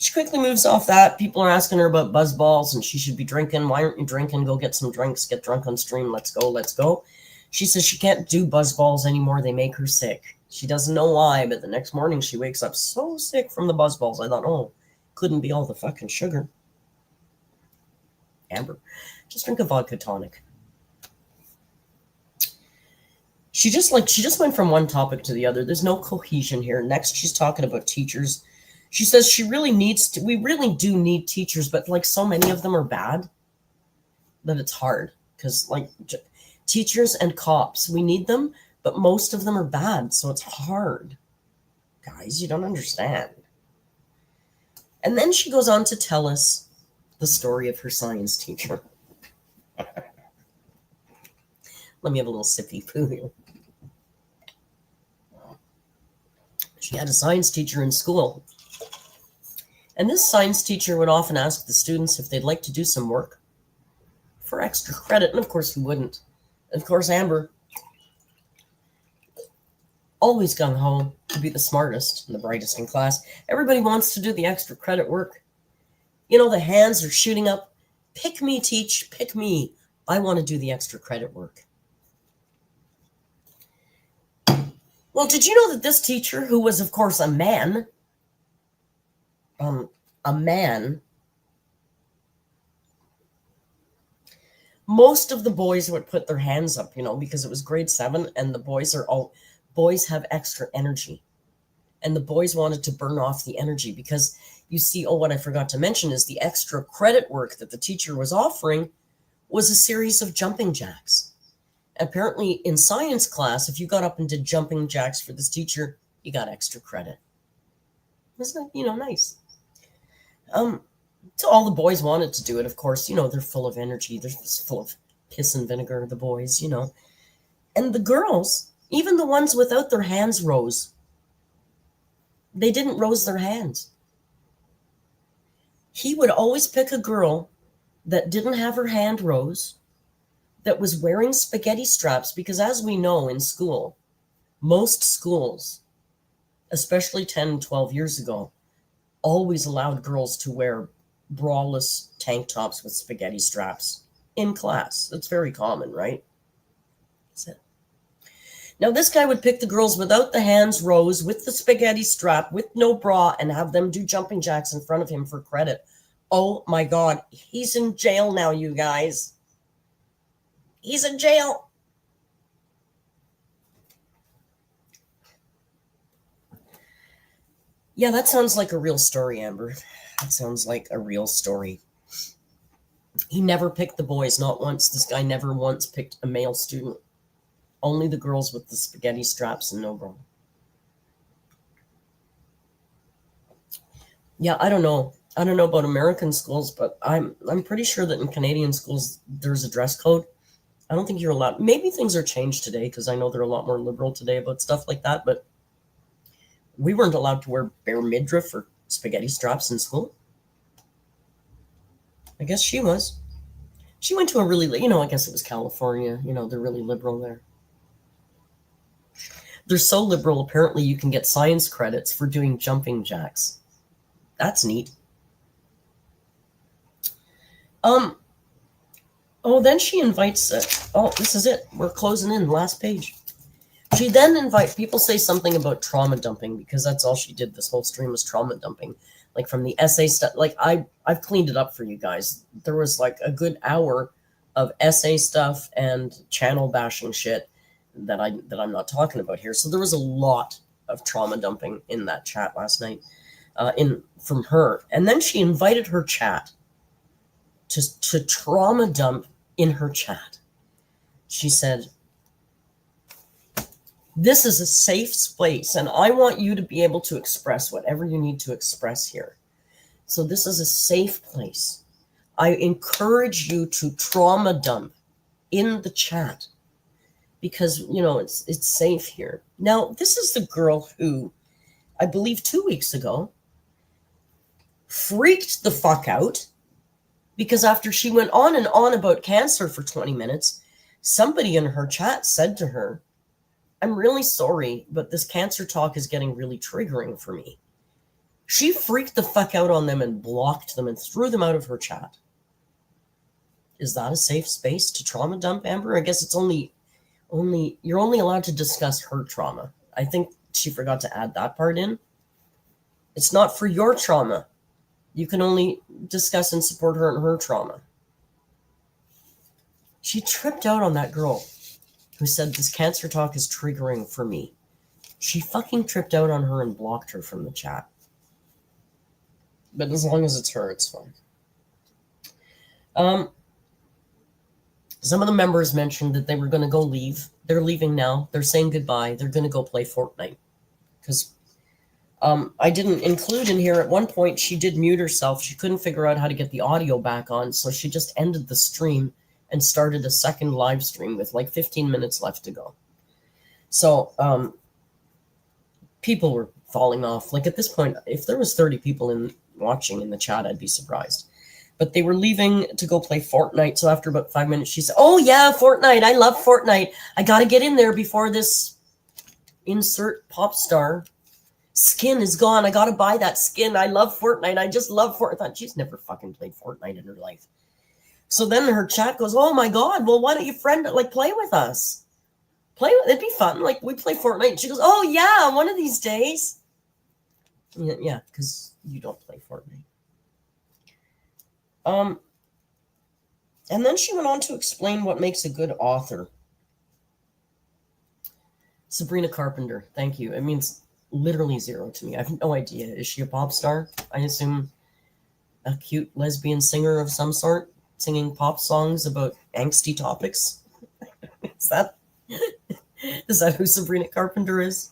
She quickly moves off that. People are asking her about buzz balls and she should be drinking. Why aren't you drinking? Go get some drinks. Get drunk on stream. Let's go. Let's go. She says she can't do buzz balls anymore. They make her sick. She doesn't know why, but the next morning she wakes up so sick from the buzz balls. I thought, oh, couldn't be all the fucking sugar. Amber, just drink a vodka tonic. She just went from one topic to the other. There's no cohesion here. Next, she's talking about teachers. She says we really do need teachers, but like so many of them are bad that it's hard. Because like teachers and cops, we need them, but most of them are bad, so it's hard. Guys, you don't understand. And then she goes on to tell us the story of her science teacher. Let me have a little sippy poo here. She had a science teacher in school. And this science teacher would often ask the students if they'd like to do some work for extra credit. And of course, who wouldn't? Of course, Amber, always gung-ho to be the smartest and the brightest in class. Everybody wants to do the extra credit work. You know, the hands are shooting up. Pick me, teach. Pick me. I want to do the extra credit work. Well, did you know that this teacher, who was, of course, a man, most of the boys would put their hands up, because it was grade 7 and the boys have extra energy. And the boys wanted to burn off the energy because you see, what I forgot to mention is the extra credit work that the teacher was offering was a series of jumping jacks. Apparently in science class, if you got up and did jumping jacks for this teacher, you got extra credit. Isn't that, nice? So all the boys wanted to do it, of course. They're full of energy. They're full of piss and vinegar, the boys, And the girls, even the ones without their hands rose, they didn't rose their hands. He would always pick a girl that didn't have her hand rose, that was wearing spaghetti straps, because as we know in school, most schools, especially 10, 12 years ago, always allowed girls to wear braless tank tops with spaghetti straps in class. That's very common, right? That's it. Now, this guy would pick the girls without the hands rose, with the spaghetti strap, with no bra, and have them do jumping jacks in front of him for credit. Oh my God, he's in jail now, you guys. He's in jail. Yeah, that sounds like a real story, Amber. That sounds like a real story. He never picked the boys, not once. This guy never once picked a male student. Only the girls with the spaghetti straps and no bra. Yeah, I don't know. I don't know about American schools, but I'm pretty sure that in Canadian schools there's a dress code. I don't think you're allowed. Maybe things are changed today because I know they're a lot more liberal today about stuff like that, but we weren't allowed to wear bare midriff or spaghetti straps in school. I guess she was. She went to a really, I guess it was California. They're really liberal there. They're so liberal, apparently you can get science credits for doing jumping jacks. That's neat. Oh, then she invites, this is it. We're closing in, last page. She then invites, people say something about trauma dumping because that's all she did this whole stream was trauma dumping. Like from the essay stuff, like I've cleaned it up for you guys. There was like a good hour of essay stuff and channel bashing shit that I'm not talking about here. So there was a lot of trauma dumping in that chat last night, from her. And then she invited her chat to trauma dump in her chat. She said, "This is a safe space, and I want you to be able to express whatever you need to express here. So this is a safe place. I encourage you to trauma dump in the chat because, it's safe here." Now, this is the girl who, I believe 2 weeks ago, freaked the fuck out because after she went on and on about cancer for 20 minutes, somebody in her chat said to her, "I'm really sorry, but this cancer talk is getting really triggering for me." She freaked the fuck out on them and blocked them and threw them out of her chat. Is that a safe space to trauma dump, Amber? I guess it's only you're only allowed to discuss her trauma. I think she forgot to add that part in. It's not for your trauma. You can only discuss and support her in her trauma. She tripped out on that girl who said this cancer talk is triggering for me. She fucking tripped out on her and blocked her from the chat. But as long as it's her, it's fine. Some of the members mentioned that they were going to go leave. They're leaving now. They're saying goodbye. They're going to go play Fortnite. Because I didn't include in here, at one point she did mute herself. She couldn't figure out how to get the audio back on, so she just ended the stream and started a second live stream with like 15 minutes left to go. So people were falling off. Like at this point, if there was 30 people watching in the chat, I'd be surprised. But they were leaving to go play Fortnite. So after about 5 minutes, she said, "Oh yeah, Fortnite. I love Fortnite. I got to get in there before this insert pop star skin is gone. I got to buy that skin. I love Fortnite. I just love Fortnite." I thought, she's never fucking played Fortnite in her life. So then her chat goes, "Oh my God, well, why don't you play with us? It'd be fun. Like we play Fortnite." And she goes, "Oh yeah, one of these days." Yeah, because you don't play Fortnite. And then she went on to explain what makes a good author. Sabrina Carpenter, thank you. It means literally zero to me. I have no idea. Is she a pop star? I assume a cute lesbian singer of some sort, singing pop songs about angsty topics. Is that who Sabrina Carpenter is?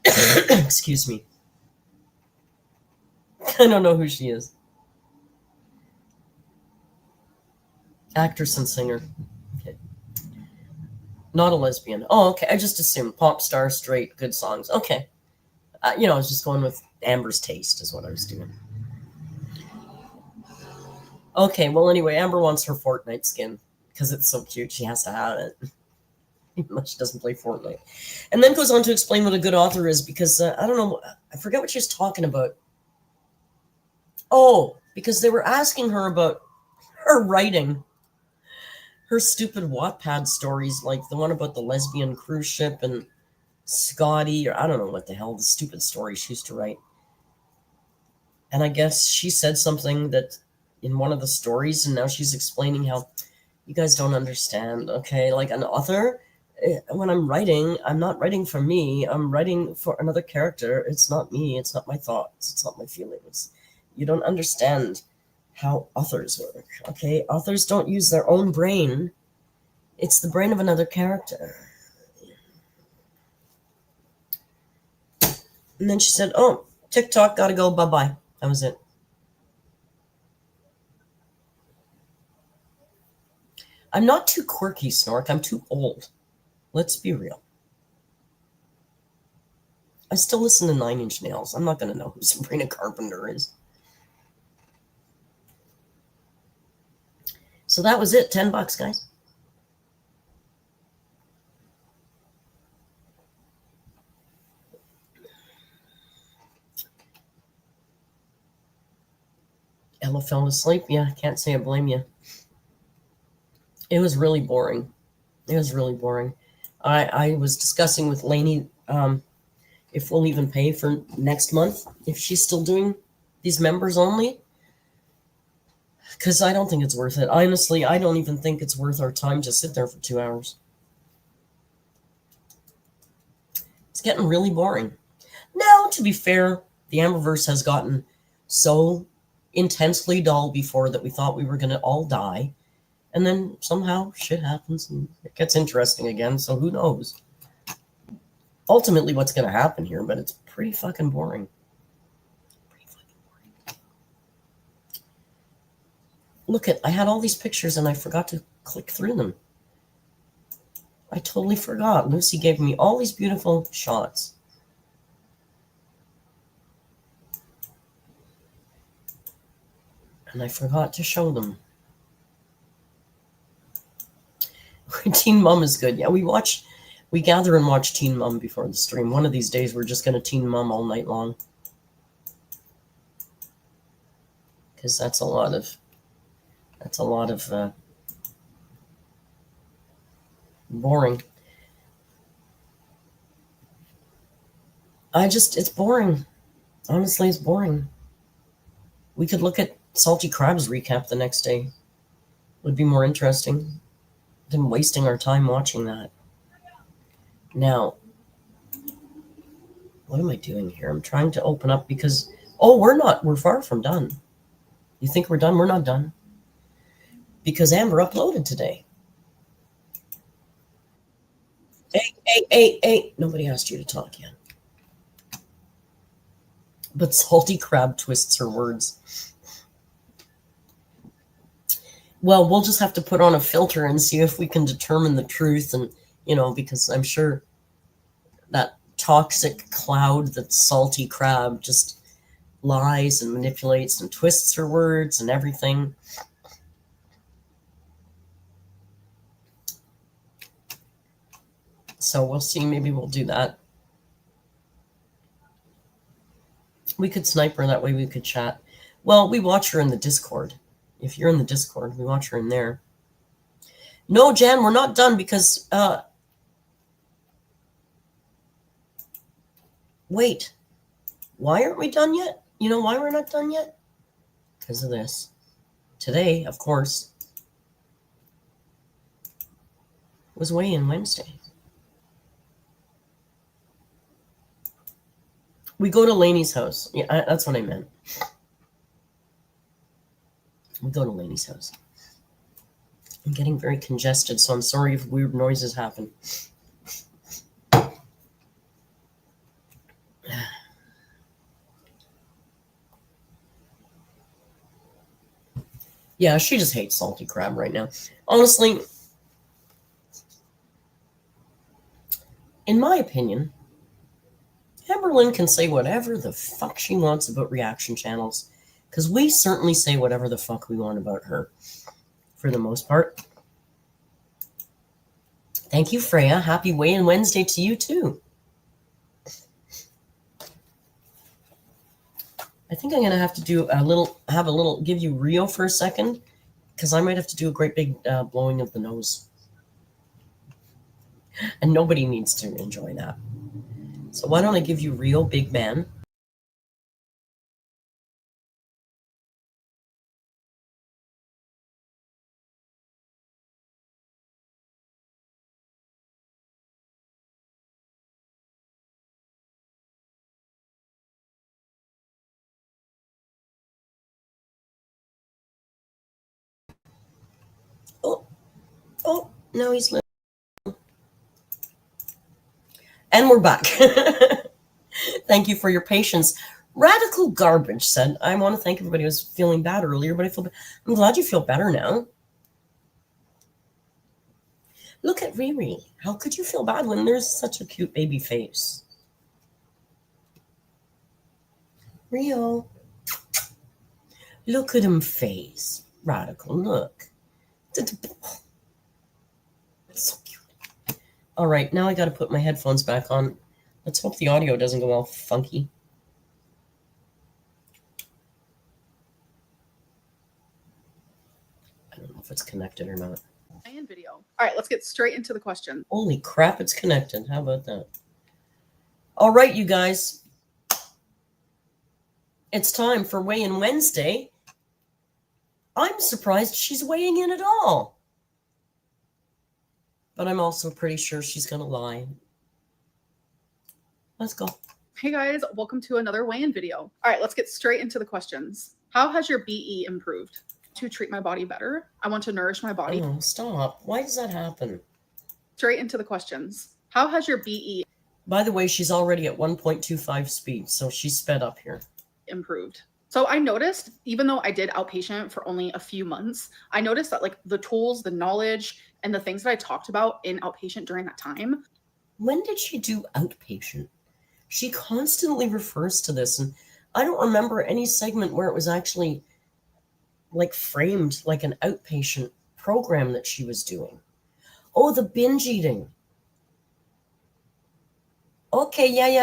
Excuse me. I don't know who she is. Actress and singer. Okay. Not a lesbian. Oh, okay. I just assumed pop star, straight, good songs. Okay. I was just going with Amber's taste is what I was doing. Okay, well, anyway, Amber wants her Fortnite skin because it's so cute. She has to have it. Even though she doesn't play Fortnite. And then goes on to explain what a good author is because, I don't know, I forget what she was talking about. Oh, because they were asking her about her writing. Her stupid Wattpad stories, like the one about the lesbian cruise ship and Scotty, or I don't know what the hell, the stupid story she used to write. And I guess she said something that in one of the stories, and now she's explaining how you guys don't understand, okay? Like an author, when I'm writing, I'm not writing for me. I'm writing for another character. It's not me. It's not my thoughts. It's not my feelings. You don't understand how authors work, okay? Authors don't use their own brain. It's the brain of another character. And then she said, "Oh, TikTok, gotta go, bye-bye." That was it. I'm not too quirky, Snork. I'm too old. Let's be real. I still listen to Nine Inch Nails. I'm not going to know who Sabrina Carpenter is. So that was it. $10, guys. Ella fell asleep. Yeah, can't say I blame you. It was really boring. It was really boring. I was discussing with Lainey if we'll even pay for next month, if she's still doing these members only. Because I don't think it's worth it. Honestly, I don't even think it's worth our time to sit there for 2 hours. It's getting really boring. Now, to be fair, the Amberverse has gotten so intensely dull before that we thought we were going to all die. And then somehow shit happens and it gets interesting again, so who knows? Ultimately what's going to happen here, but it's pretty fucking boring. Look I had all these pictures and I forgot to click through them. I totally forgot. Lucy gave me all these beautiful shots. And I forgot to show them. Teen Mum is good. Yeah, we gather and watch Teen Mum before the stream. One of these days we're just going to Teen Mum all night long. Because that's a lot of boring. It's boring. Honestly, it's boring. We could look at Salty Crab's recap the next day. Would be more interesting than wasting our time watching that. Now, what am I doing here? I'm trying to open up because, we're far from done. You think we're done? We're not done. Because Amber uploaded today. Hey. Nobody asked you to talk yet. But Salty Crab twists her words. Well, we'll just have to put on a filter and see if we can determine the truth. And, because I'm sure that toxic cloud that's Salty Crab just lies and manipulates and twists her words and everything. So we'll see. Maybe we'll do that. We could snipe her. That way we could chat. Well, we watch her in the Discord. If you're in the Discord, we watch her in there. No, Jan, we're not done because... Wait. Why aren't we done yet? You know why we're not done yet? Because of this. Today, of course, was weigh-in Wednesday. We go to Lainey's house. Yeah, that's what I meant. We go to Lainey's house. I'm getting very congested, so I'm sorry if weird noises happen. Yeah, she just hates Salty Crab right now. Honestly, in my opinion, Amberlynn can say whatever the fuck she wants about reaction channels, because we certainly say whatever the fuck we want about her, for the most part. Thank you, Freya. Happy weigh-in Wednesday to you, too. I think I'm going to have to do give you Rio for a second, because I might have to do a great big blowing of the nose. And nobody needs to enjoy that. So why don't I give you Rio, big man? Oh, no, he's little. And we're back. Thank you for your patience. Radical Garbage said, I want to thank everybody who was feeling bad earlier, but I'm glad you feel better now. Look at Riri. How could you feel bad when there's such a cute baby face? Rio. Look at him face. Radical, look. It's so cute. All right, now I got to put my headphones back on. Let's hope the audio doesn't go all funky. I don't know if it's connected or not. And video. All right, let's get straight into the question. Holy crap, it's connected. How about that? All right, you guys. It's time for Weigh-In Wednesday. I'm surprised she's weighing in at all. But I'm also pretty sure she's going to lie. Let's go. Hey guys, welcome to another weigh-in video. All right, let's get straight into the questions. How has your BE improved? To treat my body better. I want to nourish my body. Oh, stop. Why does that happen? Straight into the questions. How has your BE By the way, she's already at 1.25 speed, so she's sped up here. improved? So I noticed, even though I did outpatient for only a few months, I noticed that like the tools, the knowledge, and the things that I talked about in outpatient during that time. When did she do outpatient? She constantly refers to this, and I don't remember any segment where it was actually like framed like an outpatient program that she was doing. Oh, the binge eating. Okay, yeah.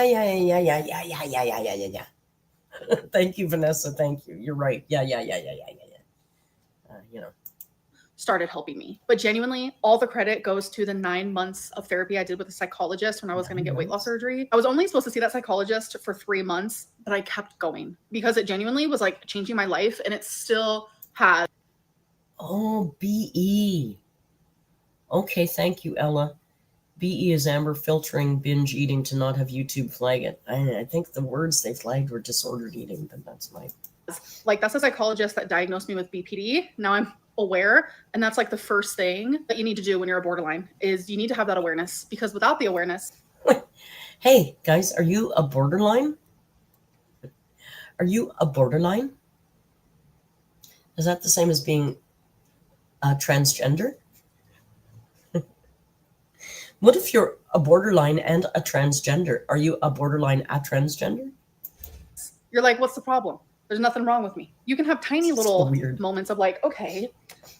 Thank you, Vanessa. Thank you. You're right. Yeah. Started helping me. But genuinely, all the credit goes to the 9 months of therapy I did with a psychologist when I was going to get weight loss surgery. I was only supposed to see that psychologist for 3 months, but I kept going because it genuinely was like changing my life, and it still has. Oh, BE. Okay, thank you, Ella. BE is Amber filtering binge eating to not have YouTube flag it. I think the words they flagged were disordered eating, but that's my... Like, that's a psychologist that diagnosed me with BPD. Now I'm aware, and that's like the first thing that you need to do when you're a borderline is you need to have that awareness, because without the awareness... Hey, guys, are you a borderline? Are you a borderline? Is that the same as being a transgender? What if you're a borderline and a transgender? Are you a borderline a transgender? You're like, what's the problem? There's nothing wrong with me. You can have tiny little moments of like, okay,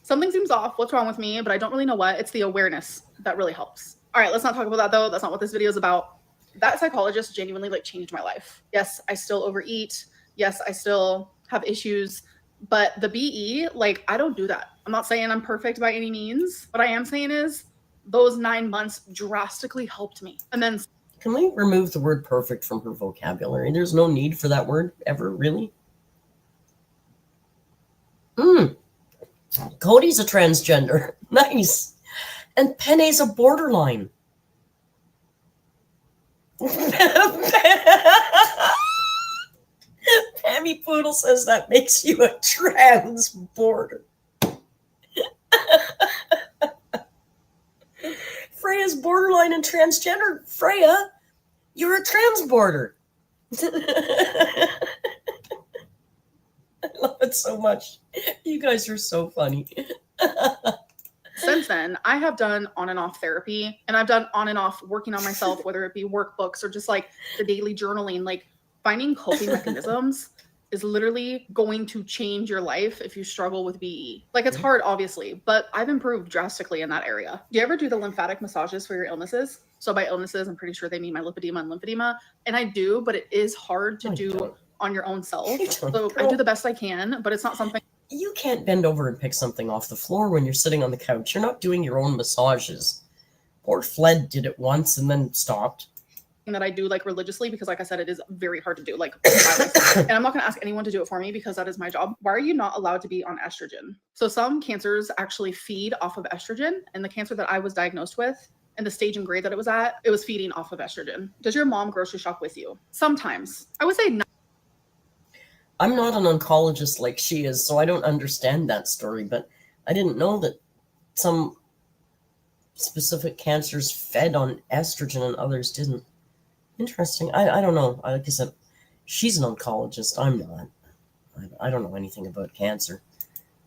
something seems off. What's wrong with me? But I don't really know what. It's the awareness that really helps. All right, let's not talk about that though. That's not what this video is about. That psychologist genuinely like changed my life. Yes, I still overeat. Yes, I still have issues. But the BE, like, I don't do that. I'm not saying I'm perfect by any means. What I am saying is those 9 months drastically helped me. And then... Can we remove the word perfect from her vocabulary? There's no need for that word ever, really? Cody's a transgender. Nice. And Penne's a borderline. Pammy Poodle says that makes you a trans border. Freya's borderline and transgender. Freya, you're a trans border. I love it so much. You guys are so funny. Since then, I have done on and off therapy, and I've done on and off working on myself, whether it be workbooks or just like the daily journaling. Like, finding coping mechanisms is literally going to change your life if you struggle with BE. Like, it's hard, obviously, but I've improved drastically in that area. Do you ever do the lymphatic massages for your illnesses? So by illnesses, I'm pretty sure they mean my lipedema and lymphedema. And I do, but it is hard to do on your own self. So I do the best I can, but it's not something... You can't bend over and pick something off the floor when you're sitting on the couch. You're not doing your own massages. Poor Fled did it once and then stopped. That I do like religiously, because like I said, it is very hard to do, like by myself. And I'm not going to ask anyone to do it for me because that is my job. Why are you not allowed to be on estrogen? So some cancers actually feed off of estrogen, and the cancer that I was diagnosed with and the stage and grade that it was at, it was feeding off of estrogen. Does your mom grocery shop with you? Sometimes. I would say no. I'm not an oncologist like she is, so I don't understand that story, but I didn't know that some specific cancers fed on estrogen and others didn't. Interesting. I don't know. Like I said, she's an oncologist. I'm not. I don't know anything about cancer.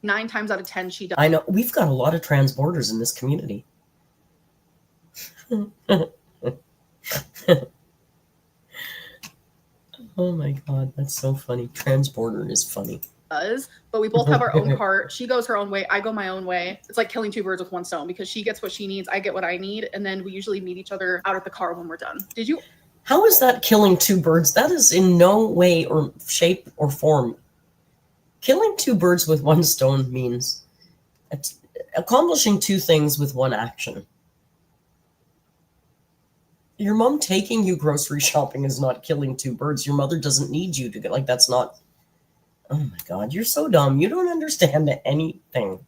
9 times out of 10, she does. I know. We've got a lot of trans borders in this community. Oh my god, that's so funny. Transborder is funny. But we both have our own cart. She goes her own way, I go my own way. It's like killing two birds with one stone because she gets what she needs, I get what I need, and then we usually meet each other out at the car when we're done. Did you? How is that killing two birds? That is in no way or shape or form. Killing two birds with one stone means accomplishing two things with one action. Your mom taking you grocery shopping is not killing two birds. Your mother doesn't need you to get, like, that's not. Oh my god, you're so dumb. You don't understand anything.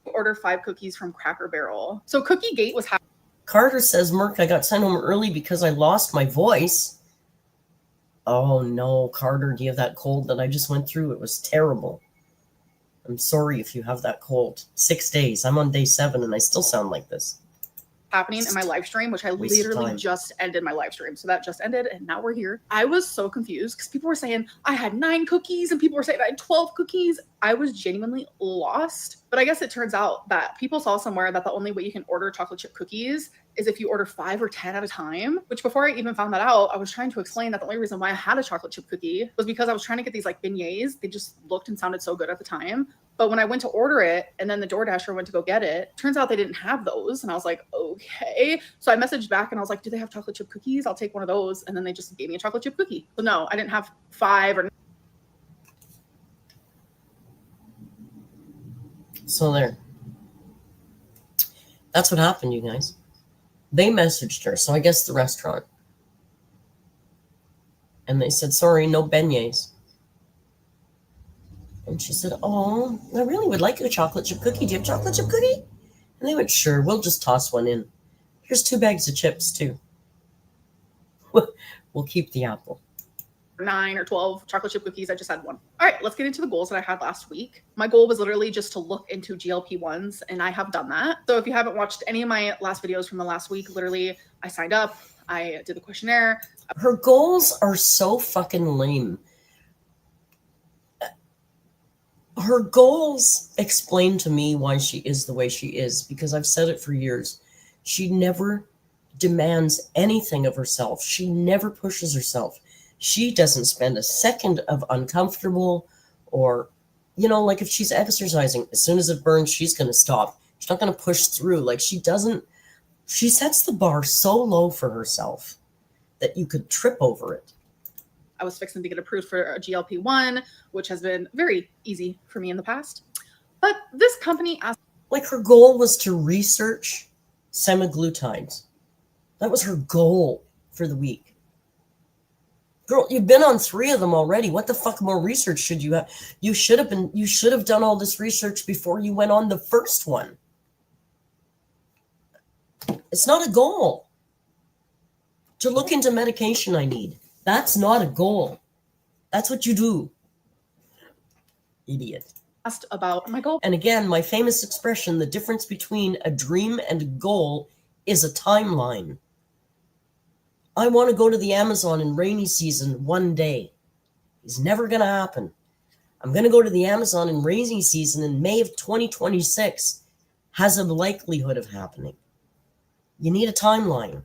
Order 5 cookies from Cracker Barrel. So Cookie Gate was happening. Carter says, Merc, I got sent home early because I lost my voice. Oh no, Carter, do you have that cold that I just went through? It was terrible. I'm sorry if you have that cold. 6 days. I'm on day 7 and I still sound like this. Happening in my live stream, which I literally just ended my live stream. So that just ended and now we're here. I was so confused because people were saying I had 9 cookies and people were saying I had 12 cookies. I was genuinely lost. But I guess it turns out that people saw somewhere that the only way you can order chocolate chip cookies is if you order 5 or 10 at a time, which before I even found that out, I was trying to explain that the only reason why I had a chocolate chip cookie was because I was trying to get these like beignets. They just looked and sounded so good at the time. But when I went to order it and then the DoorDasher went to go get it, turns out they didn't have those. And I was like, okay. So I messaged back and I was like, do they have chocolate chip cookies? I'll take one of those. And then they just gave me a chocolate chip cookie. So no, I didn't have 5 or. So there. That's what happened, you guys. They messaged her, so I guess the restaurant. And they said, sorry, no beignets. And she said, oh, I really would like a chocolate chip cookie. Do you have chocolate chip cookie? And they went, sure, we'll just toss one in. Here's 2 bags of chips, too. We'll keep the apple. 9 or 12 chocolate chip cookies. I just had 1. All right, let's get into the goals that I had last week. My goal was literally just to look into GLP-1s, and I have done that. So if you haven't watched any of my last videos from the last week, literally, I signed up, I did the questionnaire. Her goals are so fucking lame. Her goals explain to me why she is the way she is, because I've said it for years. She never demands anything of herself. She never pushes herself. She doesn't spend a second of uncomfortable or, you know, like if she's exercising, as soon as it burns, she's going to stop. She's not going to push through. Like she sets the bar so low for herself that you could trip over it. I was fixing to get approved for a GLP-1, which has been very easy for me in the past. But this company asked. Like her goal was to research semaglutides. That was her goal for the week. Girl, you've been on 3 of them already. What the fuck more research should you have? You should have done all this research before you went on the first one. It's not a goal. To look into medication I need. That's not a goal. That's what you do. Idiot. Asked about my goal. And again, my famous expression, the difference between a dream and a goal is a timeline. I want to go to the Amazon in rainy season one day. It's never going to happen. I'm going to go to the Amazon in rainy season in May of 2026. Has a likelihood of happening. You need a timeline.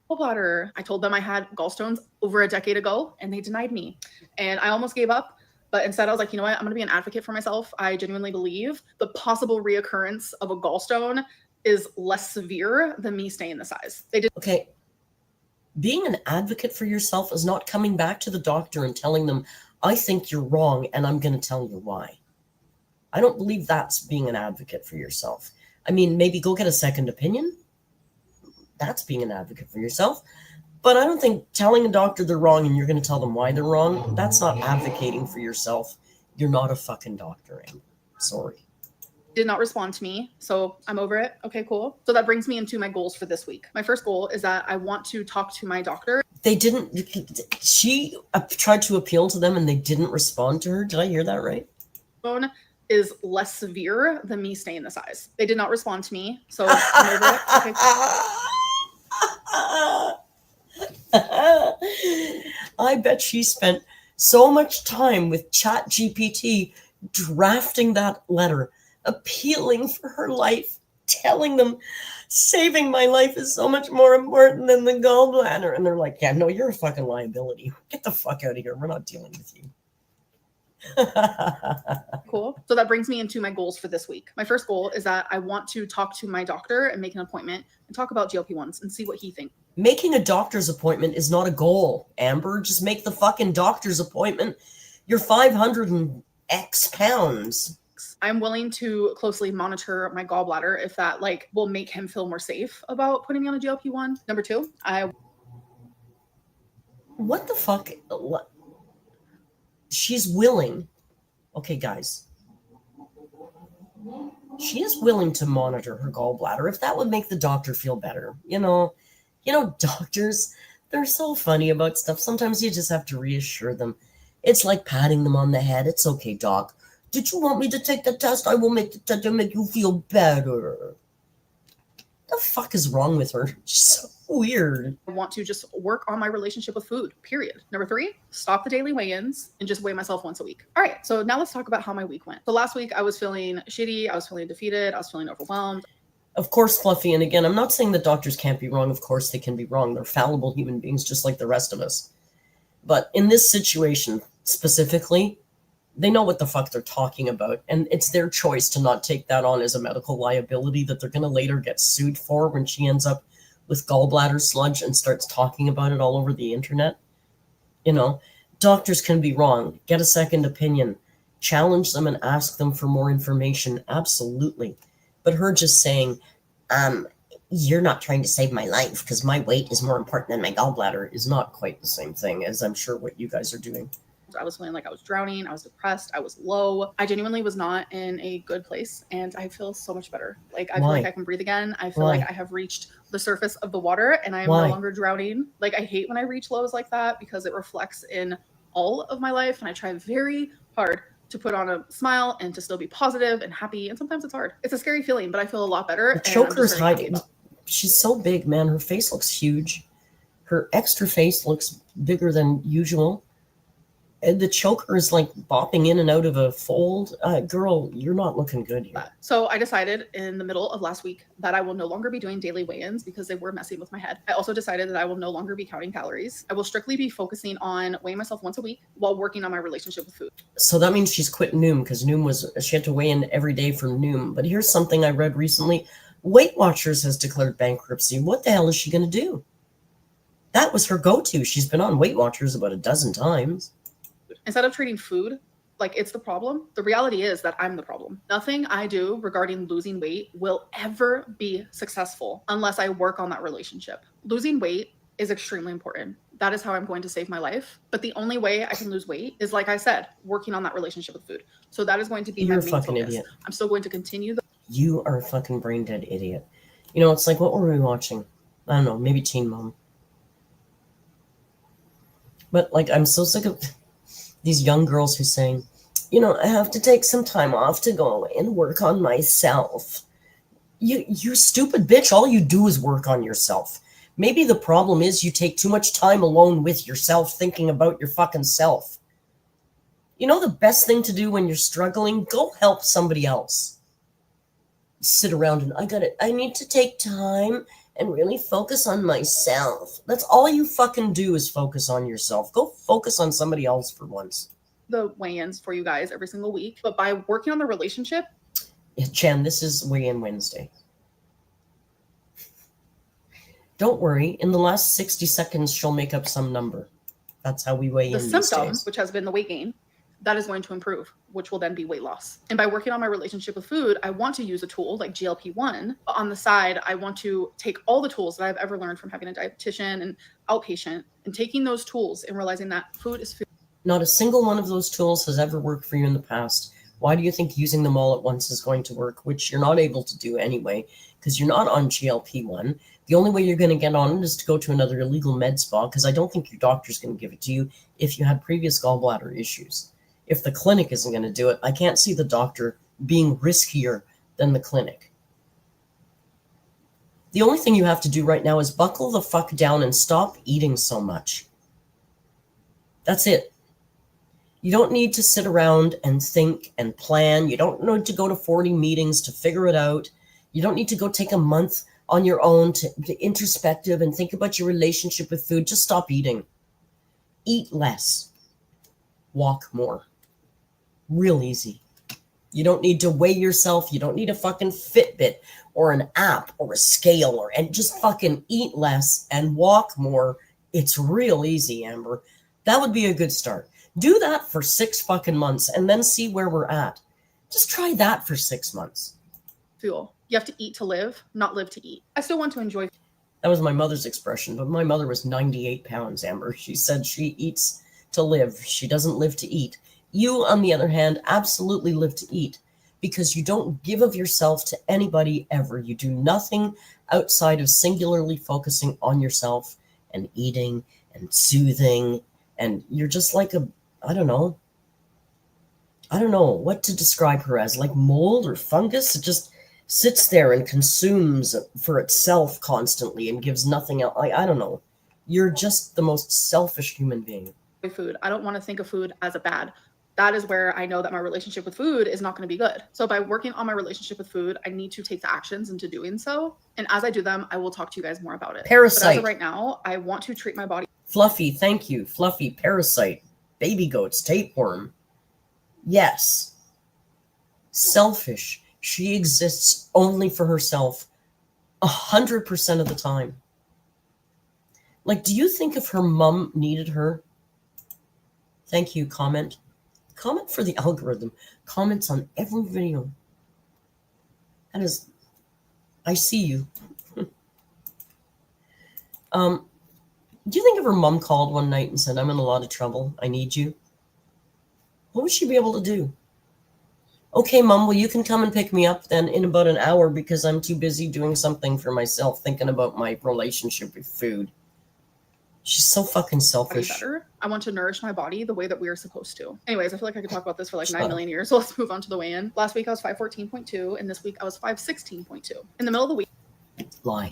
Gallbladder. I told them I had gallstones over a decade ago and they denied me. And I almost gave up. But instead I was like, you know what? I'm going to be an advocate for myself. I genuinely believe the possible reoccurrence of a gallstone is less severe than me staying the size. They did. Okay. Being an advocate for yourself is not coming back to the doctor and telling them, I think you're wrong and I'm going to tell you why. I don't believe that's being an advocate for yourself. I mean, maybe go get a second opinion. That's being an advocate for yourself. But I don't think telling a doctor they're wrong and you're going to tell them why they're wrong, that's not advocating for yourself. You're not a fucking doctor, Amber. Sorry. Did not respond to me. So I'm over it. Okay, cool. So that brings me into my goals for this week. My first goal is that I want to talk to my doctor. They didn't, she tried to appeal to them and they didn't respond to her. Did I hear that right? Phone is less severe than me staying the size. They did not respond to me. So I'm over it. Okay. I bet she spent so much time with ChatGPT drafting that letter, appealing for her life, telling them saving my life is so much more important than the gallbladder. And they're like, yeah, no, you're a fucking liability. Get the fuck out of here. We're not dealing with you. Cool. So that brings me into my goals for this week. My first goal is that I want to talk to my doctor and make an appointment and talk about GLP-1s and see what he thinks. Making a doctor's appointment is not a goal, Amber. Just make the fucking doctor's appointment. You're 500 and X pounds. I'm willing to closely monitor my gallbladder if that like will make him feel more safe about putting me on a GLP-1. Number two, What the fuck? She's willing. Okay, guys. She is willing to monitor her gallbladder if that would make the doctor feel better. You know, doctors, they're so funny about stuff. Sometimes you just have to reassure them. It's like patting them on the head. It's okay, doc. Did you want me to take the test? I will make the test to make you feel better. The fuck is wrong with her? She's so weird. I want to just work on my relationship with food, period. Number three, stop the daily weigh-ins and just weigh myself once a week. All right, so now let's talk about how my week went. So last week I was feeling shitty, I was feeling defeated, I was feeling overwhelmed. Of course, Fluffy, and again, I'm not saying that doctors can't be wrong. Of course they can be wrong. They're fallible human beings just like the rest of us. But in this situation specifically, they know what the fuck they're talking about, and it's their choice to not take that on as a medical liability that they're going to later get sued for when she ends up with gallbladder sludge and starts talking about it all over the internet. You know, doctors can be wrong. Get a second opinion. Challenge them and ask them for more information. Absolutely. But her just saying, you're not trying to save my life because my weight is more important than my gallbladder is not quite the same thing as I'm sure what you guys are doing. I was feeling like I was drowning. I was depressed. I was low. I genuinely was not in a good place. And I feel so much better. Like, I feel like I can breathe again. I feel like I have reached the surface of the water and I am no longer drowning. Like, I hate when I reach lows like that because it reflects in all of my life. And I try very hard to put on a smile and to still be positive and happy. And sometimes it's hard. It's a scary feeling, but I feel a lot better. The choker's hiding. She's so big, man. Her face looks huge. Her extra face looks bigger than usual. And the choker is like bopping in and out of a fold. Girl, you're not looking good here. So I decided in the middle of last week that I will no longer be doing daily weigh-ins because they were messing with my head. I also decided that I will no longer be counting calories. I will strictly be focusing on weighing myself once a week while working on my relationship with food. So that means she's quit Noom because she had to weigh in every day for Noom. But here's something I read recently. Weight Watchers has declared bankruptcy. What the hell is she going to do? That was her go-to. She's been on Weight Watchers about a dozen times. Instead of treating food like it's the problem, the reality is that I'm the problem. Nothing I do regarding losing weight will ever be successful unless I work on that relationship. Losing weight is extremely important. That is how I'm going to save my life. But the only way I can lose weight is, like I said, working on that relationship with food. So that is going to be my main fucking focus. Idiot. I'm still going to continue. You are a fucking brain dead idiot. You know, it's like, what were we watching? I don't know, maybe Teen Mom. But like, I'm so sick of these young girls who saying, you know, I have to take some time off to go away and work on myself. You stupid bitch, all you do is work on yourself. Maybe the problem is you take too much time alone with yourself thinking about your fucking self. You know the best thing to do when you're struggling? Go help somebody else. Sit around and I need to take time and really focus on myself. That's all you fucking do is focus on yourself. Go focus on somebody else for once. The weigh-ins for you guys every single week, but by working on the relationship. Yeah, Jen, this is weigh-in Wednesday. Don't worry. In the last 60 seconds, she'll make up some number. That's how we weigh in these days. Which has been the weight gain, that is going to improve, which will then be weight loss. And by working on my relationship with food, I want to use a tool like GLP-1. But on the side, I want to take all the tools that I've ever learned from having a dietitian and outpatient and taking those tools and realizing that food is food. Not a single one of those tools has ever worked for you in the past. Why do you think using them all at once is going to work, which you're not able to do anyway, because you're not on GLP-1. The only way you're going to get on it is to go to another illegal med spa, because I don't think your doctor's going to give it to you if you had previous gallbladder issues. If the clinic isn't going to do it, I can't see the doctor being riskier than the clinic. The only thing you have to do right now is buckle the fuck down and stop eating so much. That's it. You don't need to sit around and think and plan. You don't need to go to 40 meetings to figure it out. You don't need to go take a month on your own to introspective and think about your relationship with food. Just stop eating. Eat less. Walk more. Real easy. You don't need to weigh yourself. You don't need a fucking Fitbit or an app or a scale and just fucking eat less and walk more. It's real easy, Amber. That would be a good start. Do that for 6 fucking months and then see where we're at. Just try that for 6 months. Fuel. You have to eat to live, not live to eat. I still want to enjoy. That was my mother's expression, but my mother was 98 pounds, Amber. She said she eats to live. She doesn't live to eat. You, on the other hand, absolutely live to eat because you don't give of yourself to anybody ever. You do nothing outside of singularly focusing on yourself and eating and soothing. And you're just like I don't know what to describe her as, like mold or fungus. It just sits there and consumes for itself constantly and gives nothing else. I don't know. You're just the most selfish human being. Food. I don't want to think of food as a bad. That is where I know that my relationship with food is not going to be good. So by working on my relationship with food, I need to take the actions into doing so. And as I do them, I will talk to you guys more about it. Parasite. But as of right now, I want to treat my body. Fluffy, thank you. Fluffy, parasite, baby goats, tapeworm. Yes. Selfish. She exists only for herself 100% of the time. Like, do you think if her mom needed her? Thank you, comment. Comment for the algorithm. Comments on every video. That is, I see you. Do you think if her mom called one night and said, I'm in a lot of trouble, I need you? What would she be able to do? Okay, Mom, well, you can come and pick me up then in about an hour because I'm too busy doing something for myself, thinking about my relationship with food. She's so fucking selfish. Better. I want to nourish my body the way that we are supposed to. Anyways, I feel like I could talk about this for like 9 million years. So let's move on to the weigh-in. Last week I was 514.2 and this week I was 516.2. In the middle of the week. Lie.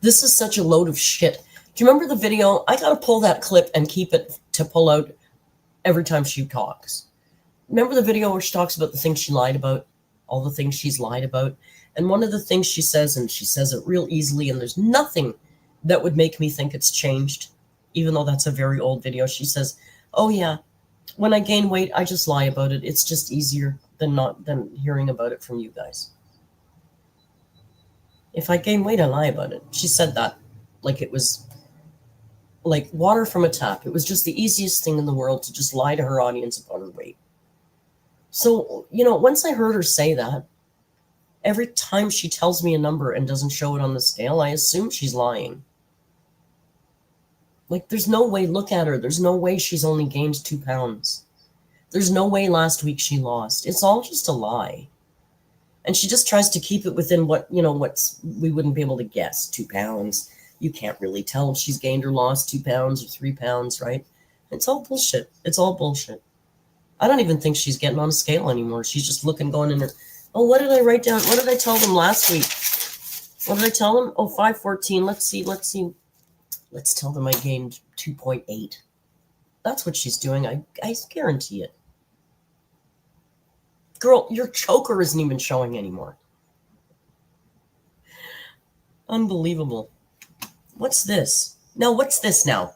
This is such a load of shit. Do you remember the video? I gotta pull that clip and keep it to pull out every time she talks. Remember the video where she talks about the things she lied about? All the things she's lied about? And one of the things she says, and she says it real easily, and there's nothing that would make me think it's changed, even though that's a very old video. She says, oh yeah, when I gain weight, I just lie about it. It's just easier than hearing about it from you guys. If I gain weight, I lie about it. She said that like it was like water from a tap. It was just the easiest thing in the world to just lie to her audience about her weight. So, once I heard her say that, every time she tells me a number and doesn't show it on the scale, I assume she's lying. Like, there's no way, look at her. There's no way she's only gained 2 pounds. There's no way last week she lost. It's all just a lie. And she just tries to keep it within what we wouldn't be able to guess. 2 pounds. You can't really tell if she's gained or lost 2 pounds or 3 pounds, right? It's all bullshit. It's all bullshit. I don't even think she's getting on a scale anymore. She's just going in her. Oh, what did I write down? What did I tell them last week? What did I tell them? Oh, 514. Let's see. Let's tell them I gained 2.8. That's what she's doing. I guarantee it. Girl, your choker isn't even showing anymore. Unbelievable. What's this? Now, what's this now?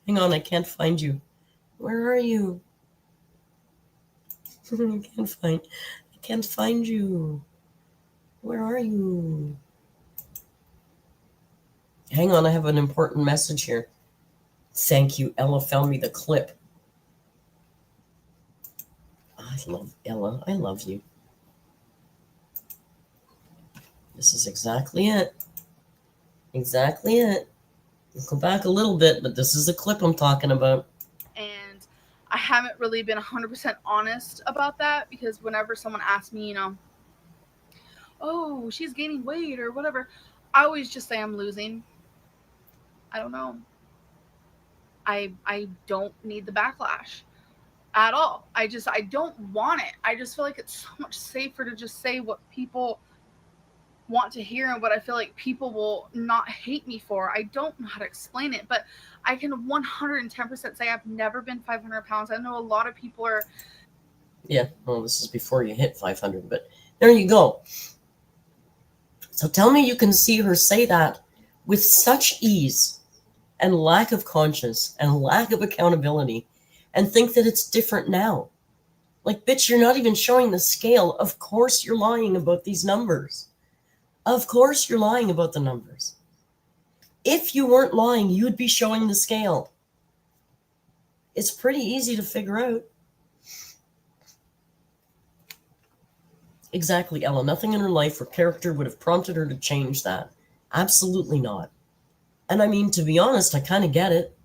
Hang on, I can't find you. Where are you? I can't find you. Where are you? Hang on, I have an important message here. Thank you, Ella found me the clip. I love Ella. I love you. This is exactly it. Exactly it. We'll go back a little bit, but this is the clip I'm talking about. And I haven't really been 100% honest about that because whenever someone asks me, oh, she's gaining weight or whatever, I always just say I'm losing. I don't know. I don't need the backlash at all. I don't want it. I just feel like it's so much safer to just say what people want to hear and what I feel like people will not hate me for. I don't know how to explain it, but I can 110% say I've never been 500 pounds. I know a lot of people are Yeah, well, this is before you hit 500, but there you go. So tell me you can see her say that with such ease and lack of conscience and lack of accountability and think that it's different now. Like, bitch, you're not even showing the scale. Of course you're lying about these numbers. Of course you're lying about the numbers. If you weren't lying, you'd be showing the scale. It's pretty easy to figure out. Exactly, Ella. Nothing in her life or character would have prompted her to change that. Absolutely not. And I mean, to be honest, I kind of get it.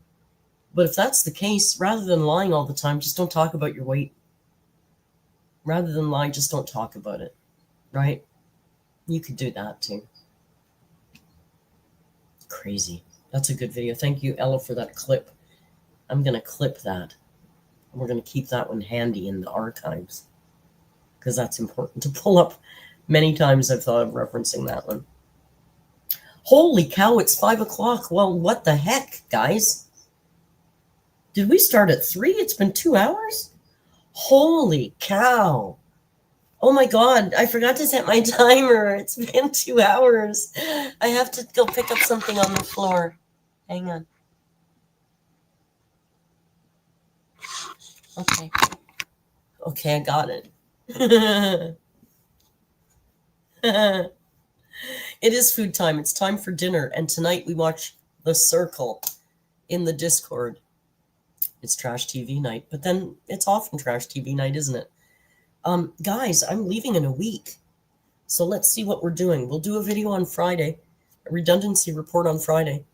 But if that's the case, rather than lying all the time, just don't talk about your weight. Rather than lie, just don't talk about it. Right? You could do that too. Crazy. That's a good video. Thank you, Ella, for that clip. I'm going to clip that. We're going to keep that one handy in the archives because that's important to pull up. Many times I've thought of referencing that one. Holy cow, it's 5 o'clock. Well, what the heck, guys? Did we start at 3? It's been 2 hours? Holy cow. Oh my God, I forgot to set my timer. It's been 2 hours. I have to go pick up something on the floor. Hang on. Okay. Okay, I got it. It is food time. It's time for dinner. And tonight we watch The Circle in the Discord. It's trash TV night, but then it's often trash TV night, isn't it? Guys, I'm leaving in a week. So let's see what we're doing. We'll do a video on Friday, a redundancy report on Friday.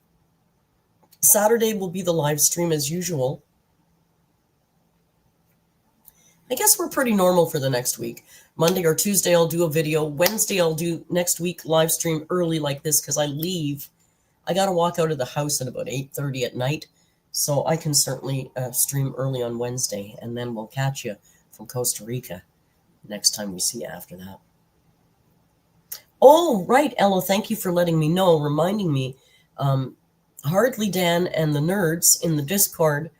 Saturday will be the live stream as usual. I guess we're pretty normal for the next week. Monday or Tuesday, I'll do a video. Wednesday, I'll do next week live stream early like this because I leave. I got to walk out of the house at about 8:30 at night. So I can certainly stream early on Wednesday, and then we'll catch you from Costa Rica next time we see you after that. Oh, right, Ella, thank you for letting me know, reminding me. Hardly Dan and the nerds in the Discord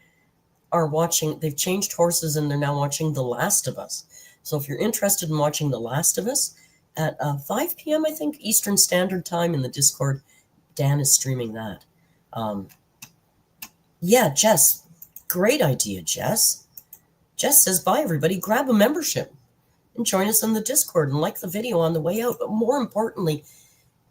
are watching. They've changed horses, and they're now watching The Last of Us. So if you're interested in watching The Last of Us, at 5 p.m., I think, Eastern Standard Time in the Discord, Dan is streaming that. Yeah, Jess. Great idea, Jess. Jess says, bye, everybody. Grab a membership and join us in the Discord and like the video on the way out. But more importantly,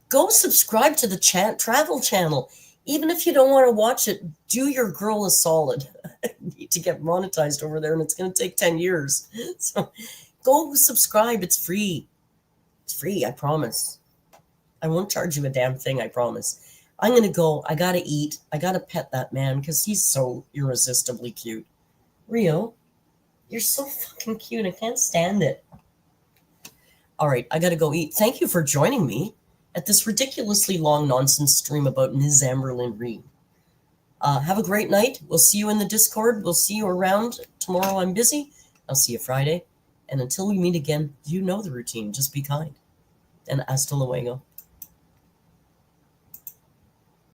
go subscribe to the travel channel. Even if you don't want to watch it, do your girl a solid. You need to get monetized over there, and it's going to take 10 years. So go subscribe. It's free. It's free, I promise. I won't charge you a damn thing, I promise. I'm going to go. I got to eat. I got to pet that man because he's so irresistibly cute. Rio, you're so fucking cute. I can't stand it. All right, I got to go eat. Thank you for joining me at this ridiculously long nonsense stream about Ms. Amberlynn REID. Have a great night. We'll see you in the Discord. We'll see you around. Tomorrow I'm busy. I'll see you Friday. And until we meet again, you know the routine. Just be kind. And hasta luego.